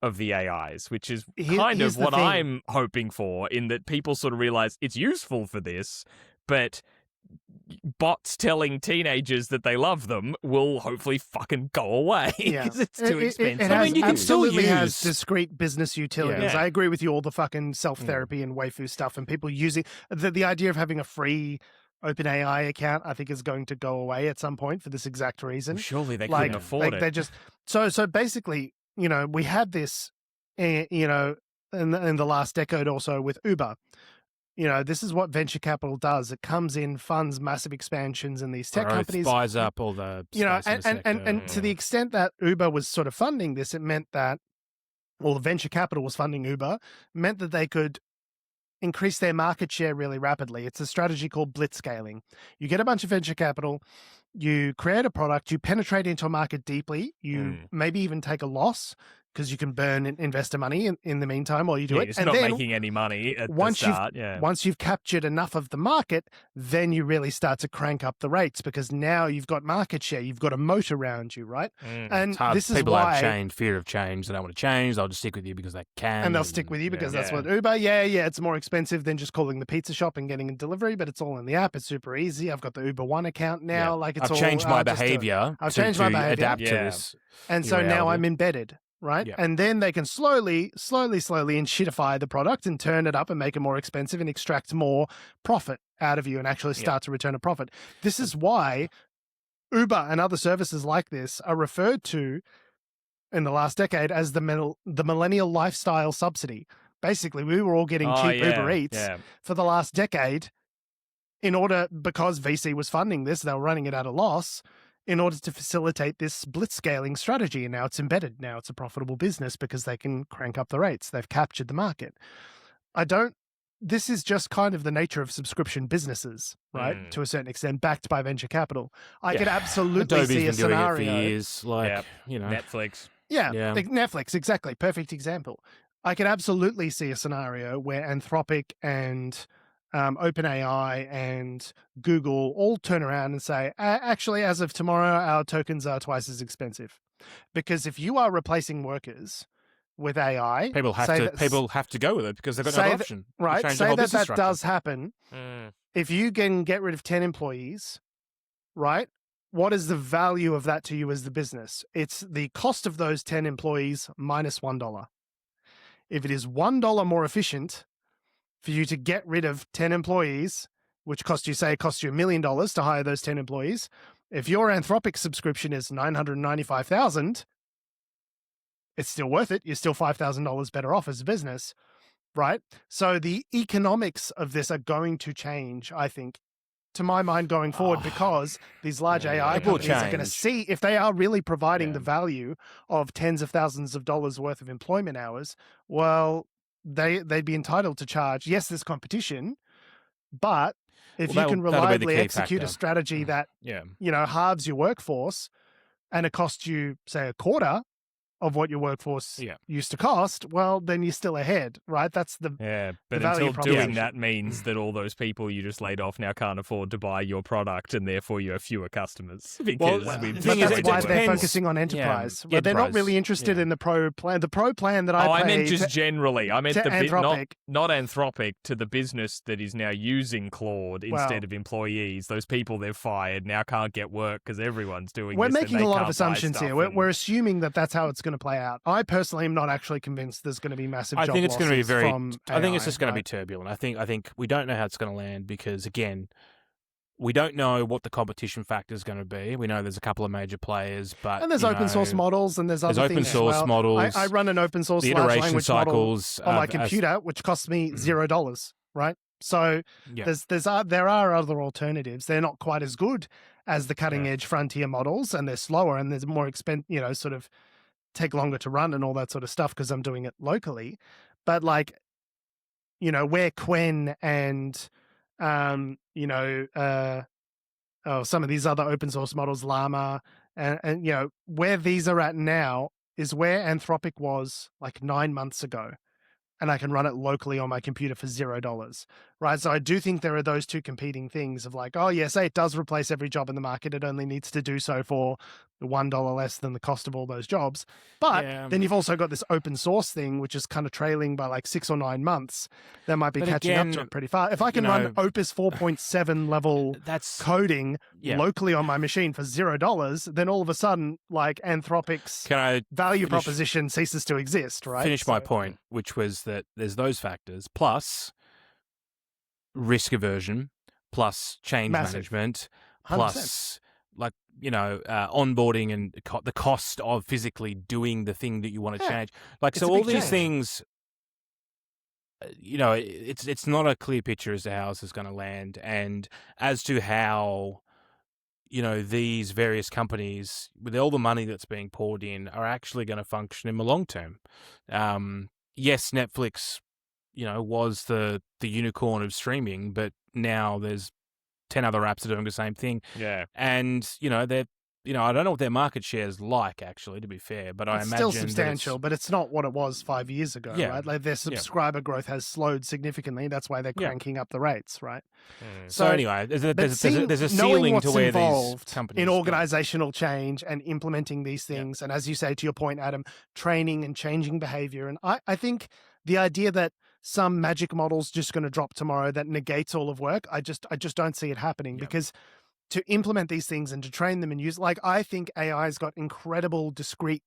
of the AIs, which is kind of what I'm hoping for, in that people sort of realize it's useful for this, but bots telling teenagers that they love them will hopefully fucking go away because it's too expensive. You can still use discrete business utilities. I agree with you, all the fucking self-therapy and waifu stuff and people using the idea of having a free OpenAI account, I think, is going to go away at some point for this exact reason. Well, surely they couldn't afford it. They just so basically, we had this, in the last decade or so with Uber. this is what venture capital does. It comes in, funds massive expansions in these tech companies. Buys up all the and to the extent that Uber was sort of funding this, it meant that, the venture capital was funding Uber, meant that they could increase their market share really rapidly. It's a strategy called blitzscaling. You get a bunch of venture capital, you create a product, you penetrate into a market deeply, you maybe even take a loss because you can burn investor money in the meantime while you do it. It's and not then making any money at the start. Once you've captured enough of the market, then you really start to crank up the rates because now you've got market share, you've got a moat around you, right? And this is people why have fear of change. They don't want to change. They'll just stick with you because they can. And they'll stick with you because that's what Uber, it's more expensive than just calling the pizza shop and getting a delivery, but it's all in the app. It's super easy. I've got the Uber One account now. Like it's I've changed my behavior. I've changed my behavior. Adapt to this. And so now I'm embedded. Right. Yeah. And then they can slowly and shitify the product and turn it up and make it more expensive and extract more profit out of you and actually start to return a profit. This is why Uber and other services like this are referred to in the last decade as the millennial lifestyle subsidy. Basically, we were all getting cheap Uber Eats for the last decade because VC was funding this, they were running it at a loss, in order to facilitate this blitzscaling strategy. And now it's embedded. Now it's a profitable business because they can crank up the rates. They've captured the market. This is just kind of the nature of subscription businesses, right? To a certain extent, backed by venture capital. I could absolutely Adobe's see a been doing scenario. it for years, Netflix. Netflix, exactly. Perfect example. I could absolutely see a scenario where Anthropic and OpenAI and Google all turn around and say, actually, as of tomorrow, our tokens are twice as expensive. Because if you are replacing workers with AI, people have to go with it because they've got no option. Right. Say that does happen. If you can get rid of 10 employees, right? What is the value of that to you as the business? It's the cost of those 10 employees minus $1. If it is $1 more efficient for you to get rid of 10 employees, which cost you $1 million to hire those 10 employees. If your Anthropic subscription is $995,000, it's still worth it. You're still $5,000 better off as a business, right? So the economics of this are going to change, I think, to my mind, going forward, because these large AI companies are going to see if they are really providing the value of tens of thousands of dollars worth of employment hours. Well, they'd be entitled to charge. Yes, there's competition, but if you can reliably execute a strategy that halves your workforce, and it costs you, say, a quarter of what your workforce used to cost, well, then you're still ahead, right? That's the but until doing that means that all those people you just laid off now can't afford to buy your product, and therefore you have fewer customers. Because that's why they're focusing on enterprise. But they're not really interested in the pro plan. The pro plan that I meant just generally. I meant Anthropic. not Anthropic, to the business that is now using Claude instead of employees. Those people they've fired now can't get work because everyone's doing We're this. We're making a lot of assumptions here. We're assuming that that's how it's going to play out. I personally am not actually convinced there's going to be massive job losses. I think it's going to be very. I think it's just going to be turbulent. I think we don't know how it's going to land because, again, we don't know what the competition factor is going to be. We know there's a couple of major players, but there's open source models and there's other things open source models. I run an open source large language model on my computer, which costs me $0. Right. So there are other alternatives. They're not quite as good as the cutting edge frontier models, and they're slower and there's more expensive. Sort of take longer to run and all that sort of stuff because I'm doing it locally. But where Quen and some of these other open source models, Llama, and where these are at now is where Anthropic was like 9 months ago. And I can run it locally on my computer for $0, right? So I do think there are those two competing things of say it does replace every job in the market. It only needs to do so for the $1 less than the cost of all those jobs. But then you've also got this open source thing, which is kind of trailing by 6 or 9 months. That might be catching up to it pretty far. If I can run Opus 4.7 level coding locally on my machine for $0, then all of a sudden, Anthropic's value proposition ceases to exist, right? Finish my point, which was that there's those factors, plus risk aversion, plus change management, 100%. plus onboarding and the cost of physically doing the thing that you want to change. So all these things it's not a clear picture as to how this is going to land, and as to how these various companies, with all the money that's being poured in, are actually going to function in the long term. Yes, Netflix, was the unicorn of streaming, but now there's 10 other apps that are doing the same thing. Yeah. And, they're, I don't know what their market share is like, actually, to be fair, but I imagine still substantial, but it's not what it was 5 years ago, right? Like their subscriber growth has slowed significantly. That's why they're cranking up the rates, right? So anyway, there's a ceiling to where these companies in organizational change and implementing these things. And as you say, to your point, Adam, training and changing behavior. And I think the idea that some magic model's just going to drop tomorrow that negates all of work, I just don't see it happening because to implement these things and to train them and use, I think AI's got incredible discrete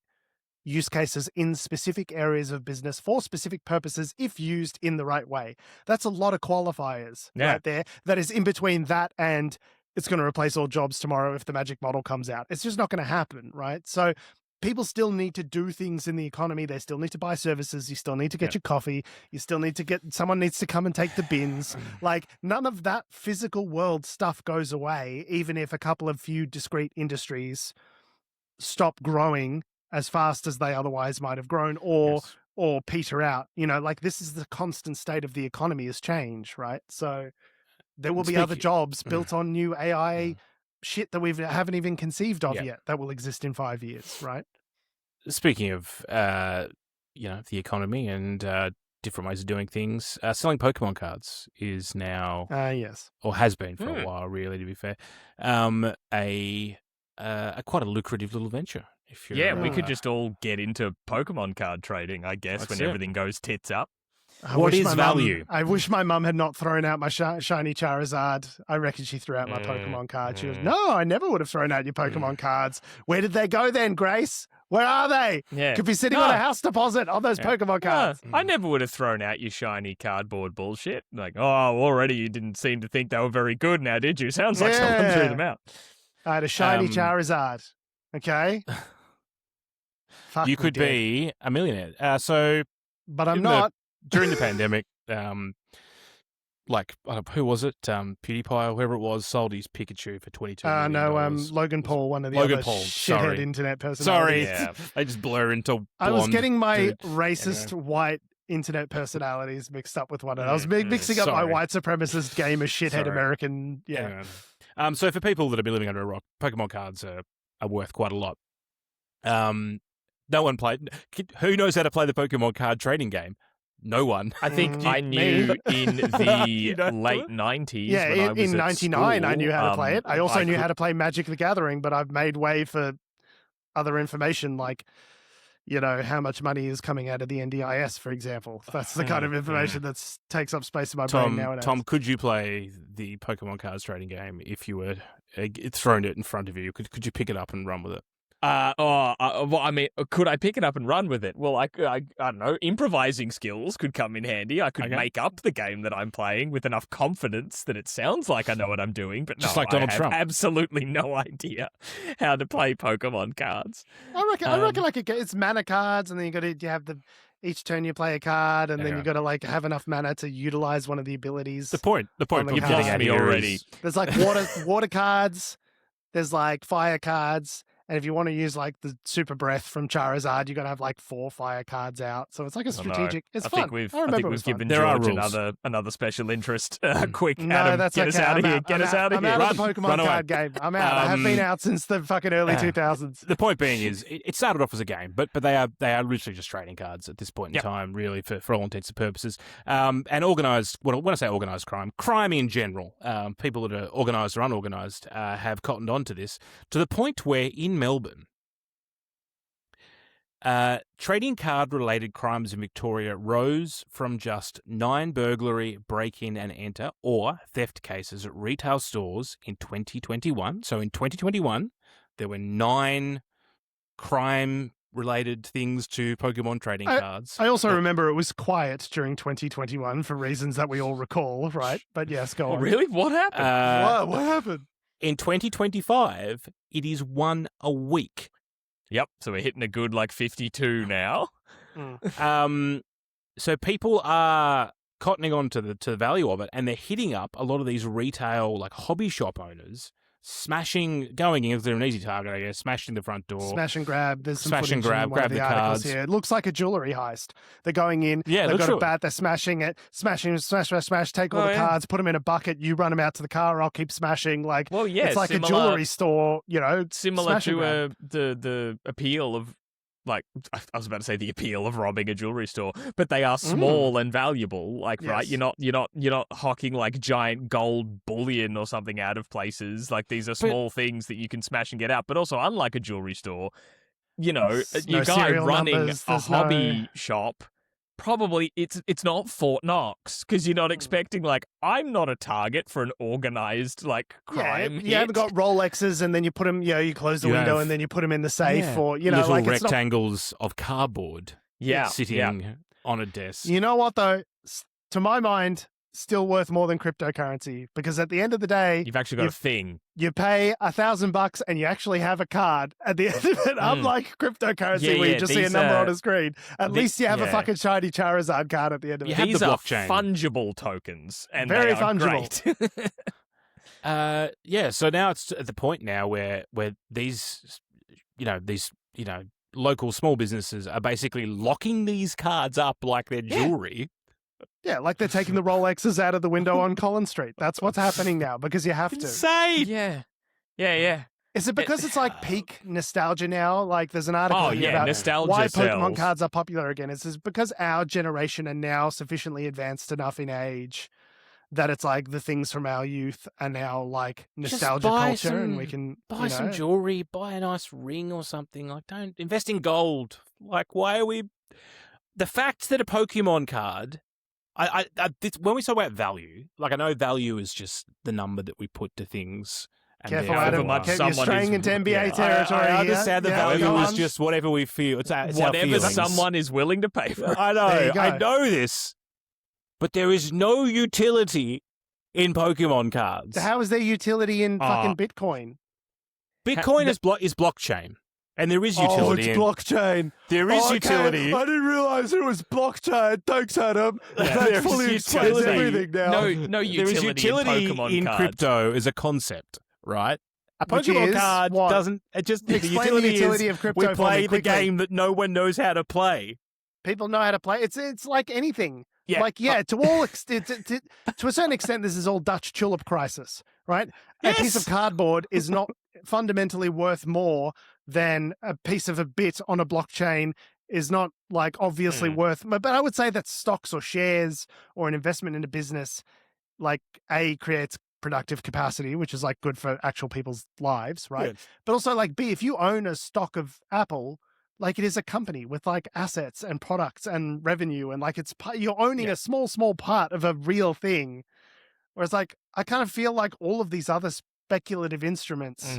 use cases in specific areas of business for specific purposes if used in the right way. That's a lot of qualifiers right there. That is in between that and it's going to replace all jobs tomorrow if the magic model comes out. It's just not going to happen, right? So people still need to do things in the economy. They still need to buy services. You still need to get your coffee. You still need to someone needs to come and take the bins. None of that physical world stuff goes away, even if a couple of few discrete industries stop growing as fast as they otherwise might have grown or peter out. This is the constant state of the economy is change, right? So there will be other jobs built on new AI shit that we haven't even conceived of yet that will exist in 5 years, right? Speaking of, the economy and different ways of doing things, selling Pokemon cards is now, or has been for a while, really, to be fair, a quite a lucrative little venture. If you're, we could just all get into Pokemon card trading, I guess, when everything goes tits up. What is value? I wish my mum had not thrown out my shiny Charizard. I reckon she threw out my Pokemon card. She goes, no, I never would have thrown out your Pokemon cards. Where did they go then, Grace? Where are they? Yeah. Could be sitting on a house deposit on those Pokemon cards. I never would have thrown out your shiny cardboard bullshit. Already you didn't seem to think they were very good now, did you? Sounds like someone threw them out. I had a shiny Charizard. Okay? You could be a millionaire. But I'm not. During the pandemic, who was it? PewDiePie or whoever it was sold his Pikachu for $22 million. Logan Paul, one of the other shithead internet personalities. They just blur into blonde. I was getting my racist white internet personalities mixed up with one another. I was mixing up my white supremacist gamer shithead American. Yeah. Anyway. So for people that have been living under a rock, Pokemon cards are worth quite a lot. No one played. Who knows how to play the Pokemon card trading game? No one. I think I knew in the late 90s. Yeah, when I was in at 99, school, I knew how to play it. I also knew how to play Magic the Gathering, but I've made way for other information like, how much money is coming out of the NDIS, for example. That's the kind of information that takes up space in my brain nowadays. Tom, could you play the Pokemon cards trading game if you were thrown it in front of you? Could you pick it up and run with it? Could I pick it up and run with it? Well, I don't know. Improvising skills could come in handy. I could make up the game that I'm playing with enough confidence that it sounds like I know what I'm doing, but just like Donald Trump. Absolutely no idea how to play Pokemon cards. I reckon it's mana cards, and then you have each turn you play a card, and then you got to have enough mana to utilize one of the abilities. The point you're getting at me already. There's water cards. There's fire cards. And if you want to use the super breath from Charizard, you got to have 4 fire cards out. So it's a strategic. It's fun. I think we've given George another special interest. Quick, no, Adam, that's get us out of here. Get us out of here. I'm out of the Pokemon card game. I'm out. I have been out since the fucking early 2000s. The point being is, it started off as a game, but they are literally just trading cards at this point in time, really, for all intents and purposes. And organised. Well, when I say organised crime in general, people that are organised or unorganised have cottoned on to this to the point where in Melbourne, trading card-related crimes in Victoria rose from just 9 burglary, break-in and enter, or theft cases at retail stores in 2021. So in 2021, there were 9 crime-related things to Pokemon trading cards. I also remember it was quiet during 2021 for reasons that we all recall, right? But yes, go on. Really? What happened? What happened? In 2025, it is 1 a week. Yep. So we're hitting a good 52 now. So people are cottoning on to the value of it, and they're hitting up a lot of these retail, like, hobby shop owners, going in, if they're an easy target, I guess, smashing the front door. Smash and grab. There's some Smash and footage in grab, one of grab the articles cards. here. It looks like a jewelry heist. They're going in, Yeah, they've got literally. a bat, they're smashing it, smash, take all the cards, put them in a bucket, you run them out to the car, I'll keep smashing. Like, Well, yeah, it's like a jewelry store, similar smash and grab. to the appeal of, like, I was about to say the appeal of robbing a jewelry store, but they are small and valuable. Like, right, Yes. you're not hawking like giant gold bullion or something out of places. Like, these are small things that you can smash and get out. But also, unlike a jewelry store, your no guy serial running numbers, a there's hobby shop. Probably it's not Fort Knox, because you're not expecting, like, I'm not a target for an organized, like, crime. You haven't got Rolexes and then you put them, you close the You window have- and then you put them in the safe, or, little like, it's not. rectangles of cardboard sitting on a desk. You know what, though? To my mind, still worth more than cryptocurrency, because at the end of the day, You've actually got a thing. you pay $1,000 and you actually have a card at the end of it. Unlike cryptocurrency, where you just see a number on a screen. At least you have a fucking shiny Charizard card at the end of it. These the are blockchain. fungible tokens, and Very they are fungible. great. So now it's at the point now where these local small businesses are basically locking these cards up like they're jewelry. Yeah, like they're taking the Rolexes out of the window on Collins Street. That's what's happening now, because you have to. Insane. Yeah. Is it because it's like peak nostalgia now? Like, there's an article here about nostalgia why sells. Pokemon cards are popular again. It's because our generation are now sufficiently advanced enough in age that it's like the things from our youth are now like nostalgia culture, and we can buy some jewelry, buy a nice ring or something. Like, don't invest in gold. Like, why are we? The fact that a Pokemon card, when we talk about value, like, I know value is just the number that we put to things. And Careful, however Adam. much You're someone straying is- into NBA territory. I here. understand the Yeah, value go is on. just whatever we feel. It's our Whatever feelings. someone is willing to pay for. I There you know, go. I know this, but there is no utility in Pokemon cards. So how is there utility in fucking Bitcoin? Bitcoin is blockchain, and there is Oh, utility. it's in blockchain. There is Okay, utility. I didn't realize it was blockchain. Thanks, Adam. There That is fully explains utility. everything now. No There utility, is utility in Pokemon in cards. crypto as a concept, right? A Which Pokemon is card what? doesn't. It just the Explain utility, the utility is of crypto we for me play the quickly. game that no one knows how to play. People know how to play. It's like anything. Yeah. Like, to all extent, to a certain extent, this is all Dutch tulip crisis, right? Yes. A piece of cardboard is not fundamentally worth more than a piece of a bit on a blockchain is not, like, obviously worth. But I would say that stocks or shares or an investment in a business, like, A, creates productive capacity, which is, like, good for actual people's lives, right? Good. But also, like, B, if you own a stock of Apple, like, it is a company with, like, assets and products and revenue, and, like, you're owning a small part of a real thing. Whereas, like, I kind of feel like all of these other speculative instruments,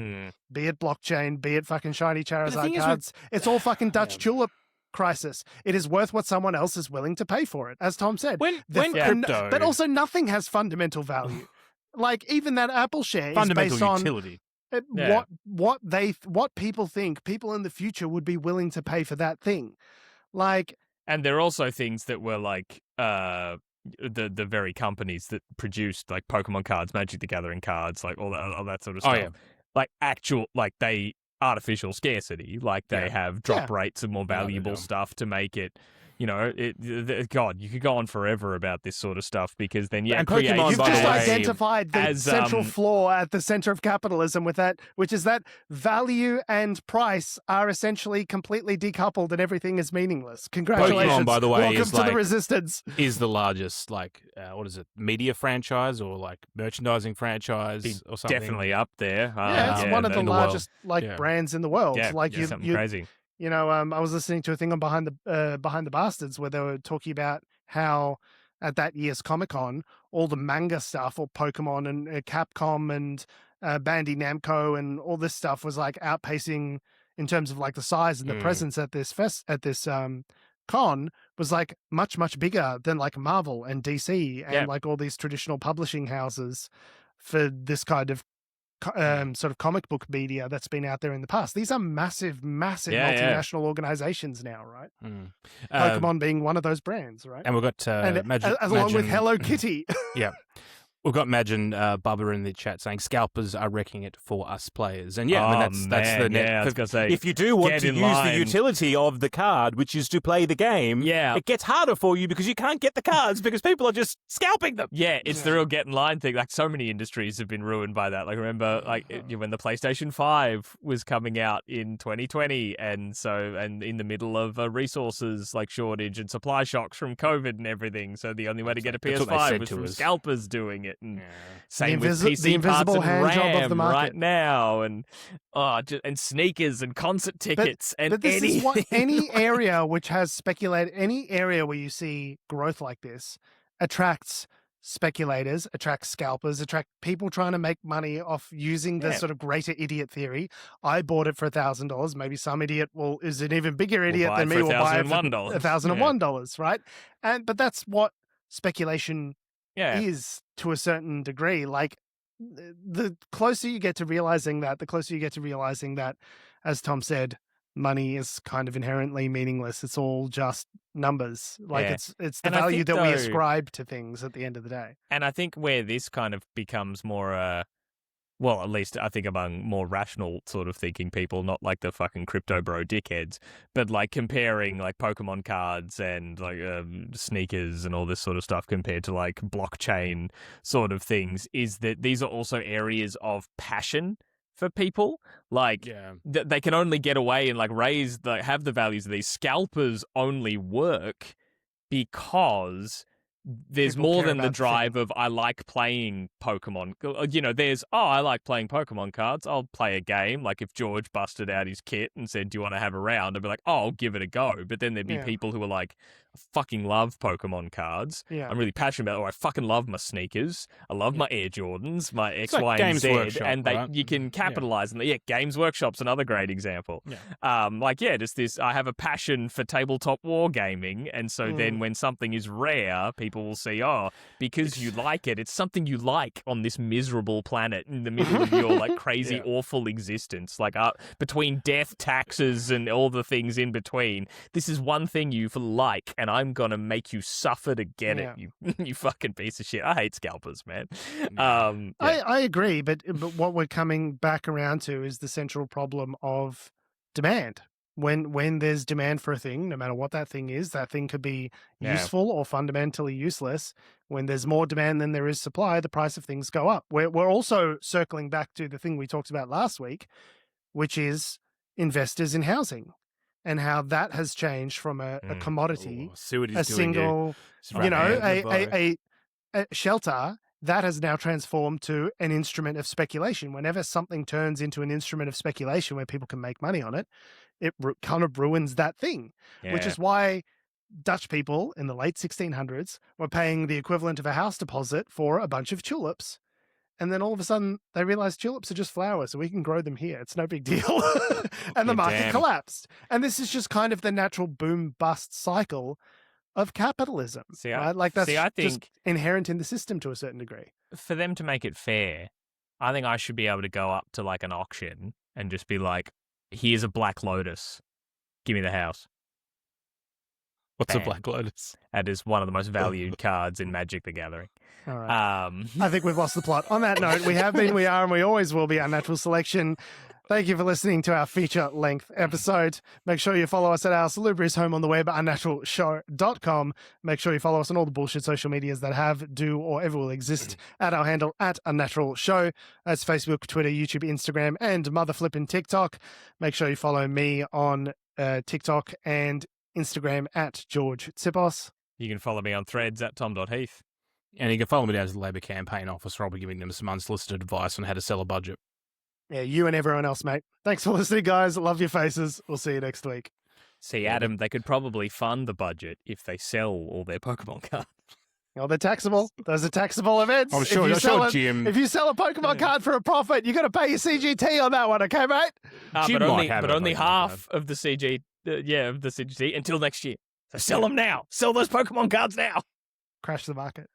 be it blockchain, be it fucking shiny Charizard thing is cards, it's all fucking Dutch tulip crisis. It is worth what someone else is willing to pay for it, as Tom said. When But also, nothing has fundamental value. Like, even that Apple share fundamental is based utility. on what people think people in the future would be willing to pay for that thing. Like, And there are also things that were like the very companies that produced like Pokemon cards, Magic the Gathering cards, like all that sort of stuff. Oh, yeah. Like artificial scarcity, like they have drop rates of more valuable stuff to make it. God, you could go on forever about this sort of stuff, because then And create- Pokemon, you've by the just way, identified the as, central flaw at the center of capitalism with that, which is that value and price are essentially completely decoupled and everything is meaningless. Congratulations. Pokemon, by the way, welcome is to like- the resistance. Is the largest, like, media franchise or like merchandising franchise or something? definitely up there. Yeah, it's one of the in the world. largest brands in the world. Yeah, Like something crazy. I was listening to a thing on Behind the Bastards where they were talking about how at that year's Comic-Con, all the manga stuff, or Pokemon and Capcom and Bandai Namco and all this stuff was like outpacing in terms of like the size and the presence at this con was like much bigger than like Marvel and DC and like all these traditional publishing houses for this kind of sort of comic book media that's been out there in the past. These are massive multinational organizations now, right? Pokemon being one of those brands, right? And we've got along with Hello Kitty. Yeah. We've got Bubba in the chat saying scalpers are wrecking it for us players. And that's the net. Yeah, I was going to say, if you do want to use the utility of the card, which is to play the game, it gets harder for you because you can't get the cards because people are just scalping them. Yeah, it's the real get in line thing. Like, so many industries have been ruined by that. Like, remember, when the PlayStation 5 was coming out in 2020, and in the middle of a resources shortage and supply shocks from COVID and everything. So the only way to get a PS5 was from scalpers doing it. And same with PC parts and RAM right now, and sneakers and concert tickets but this is what any area which has speculated, any area where you see growth like this attracts speculators, attracts scalpers, attract people trying to make money off using the sort of greater idiot theory. I bought it for $1,000. Maybe some idiot is an even bigger idiot than me will buy it for $1,001, right? But that's what speculation is to a certain degree. Like, the closer you get to realizing that, as Tom said, money is kind of inherently meaningless. It's all just numbers. It's the value that we ascribe to things at the end of the day. And I think where this kind of becomes more well, at least I think among more rational sort of thinking people, not like the fucking crypto bro dickheads, but comparing Pokemon cards and sneakers and all this sort of stuff compared to blockchain sort of things, is that these are also areas of passion for people. They can only get away and raise have the values of these. Scalpers only work because there's People more care than the about drive of I like playing Pokemon. There's I like playing Pokemon cards. I'll play a game. Like if George busted out his kit and said, "Do you want to have a round?" I'd be like, "Oh, I'll give it a go." But then there'd be people who are like, "I fucking love Pokemon cards. I'm really passionate about it. Or I fucking love my sneakers. I love my Air Jordans, my X, Y, and Z." Workshop, and you can capitalize on that. Games Workshop's another great example. Just this. I have a passion for tabletop wargaming, and so then when something is rare, people will see, because you like it, it's something you like on this miserable planet in the middle of your crazy, awful existence. Between death, taxes, and all the things in between, this is one thing you like, and I'm gonna make you suffer to get it. You fucking piece of shit. I hate scalpers, man. I agree, but what we're coming back around to is the central problem of demand. When there's demand for a thing, no matter what that thing is, that thing could be useful or fundamentally useless. When there's more demand than there is supply, the price of things go up. We're also circling back to the thing we talked about last week, which is investors in housing and how that has changed from a commodity, a single, a shelter. That has now transformed to an instrument of speculation. Whenever something turns into an instrument of speculation where people can make money on it, it kind of ruins that thing, which is why Dutch people in the late 1600s were paying the equivalent of a house deposit for a bunch of tulips. And then all of a sudden they realized tulips are just flowers, so we can grow them here. It's no big deal. And the market collapsed. And this is just kind of the natural boom-bust cycle of capitalism. I think just inherent in the system to a certain degree. For them to make it fair, I think I should be able to go up to an auction and just be like, "Here's a Black Lotus. Give me the house." What's a Black Lotus? That is one of the most valued cards in Magic the Gathering. All right. I think we've lost the plot. On that note, we have been, we are, and we always will be Unnatural Selection. Thank you for listening to our feature-length episode. Make sure you follow us at our salubrious home on the web, unnaturalshow.com. Make sure you follow us on all the bullshit social medias that have, do, or ever will exist at our handle at Unnatural Show. That's Facebook, Twitter, YouTube, Instagram, and mother flippin' TikTok. Make sure you follow me on TikTok and Instagram at Jorge Tsipos. You can follow me on Threads at Tom.Heath. And you can follow me down as the Labor campaign officer. I'll be giving them some unsolicited advice on how to sell a budget. Yeah, you and everyone else, mate. Thanks for listening, guys. Love your faces. We'll see you next week. See, Adam, they could probably fund the budget if they sell all their Pokemon cards. Oh, they're taxable. Those are taxable events. I'm sure, Jim. If you sell a Pokemon card for a profit, you got to pay your CGT on that one, okay, mate? But only half of the CG, of the CGT until next year. So sell them now. Sell those Pokemon cards now. Crash the market.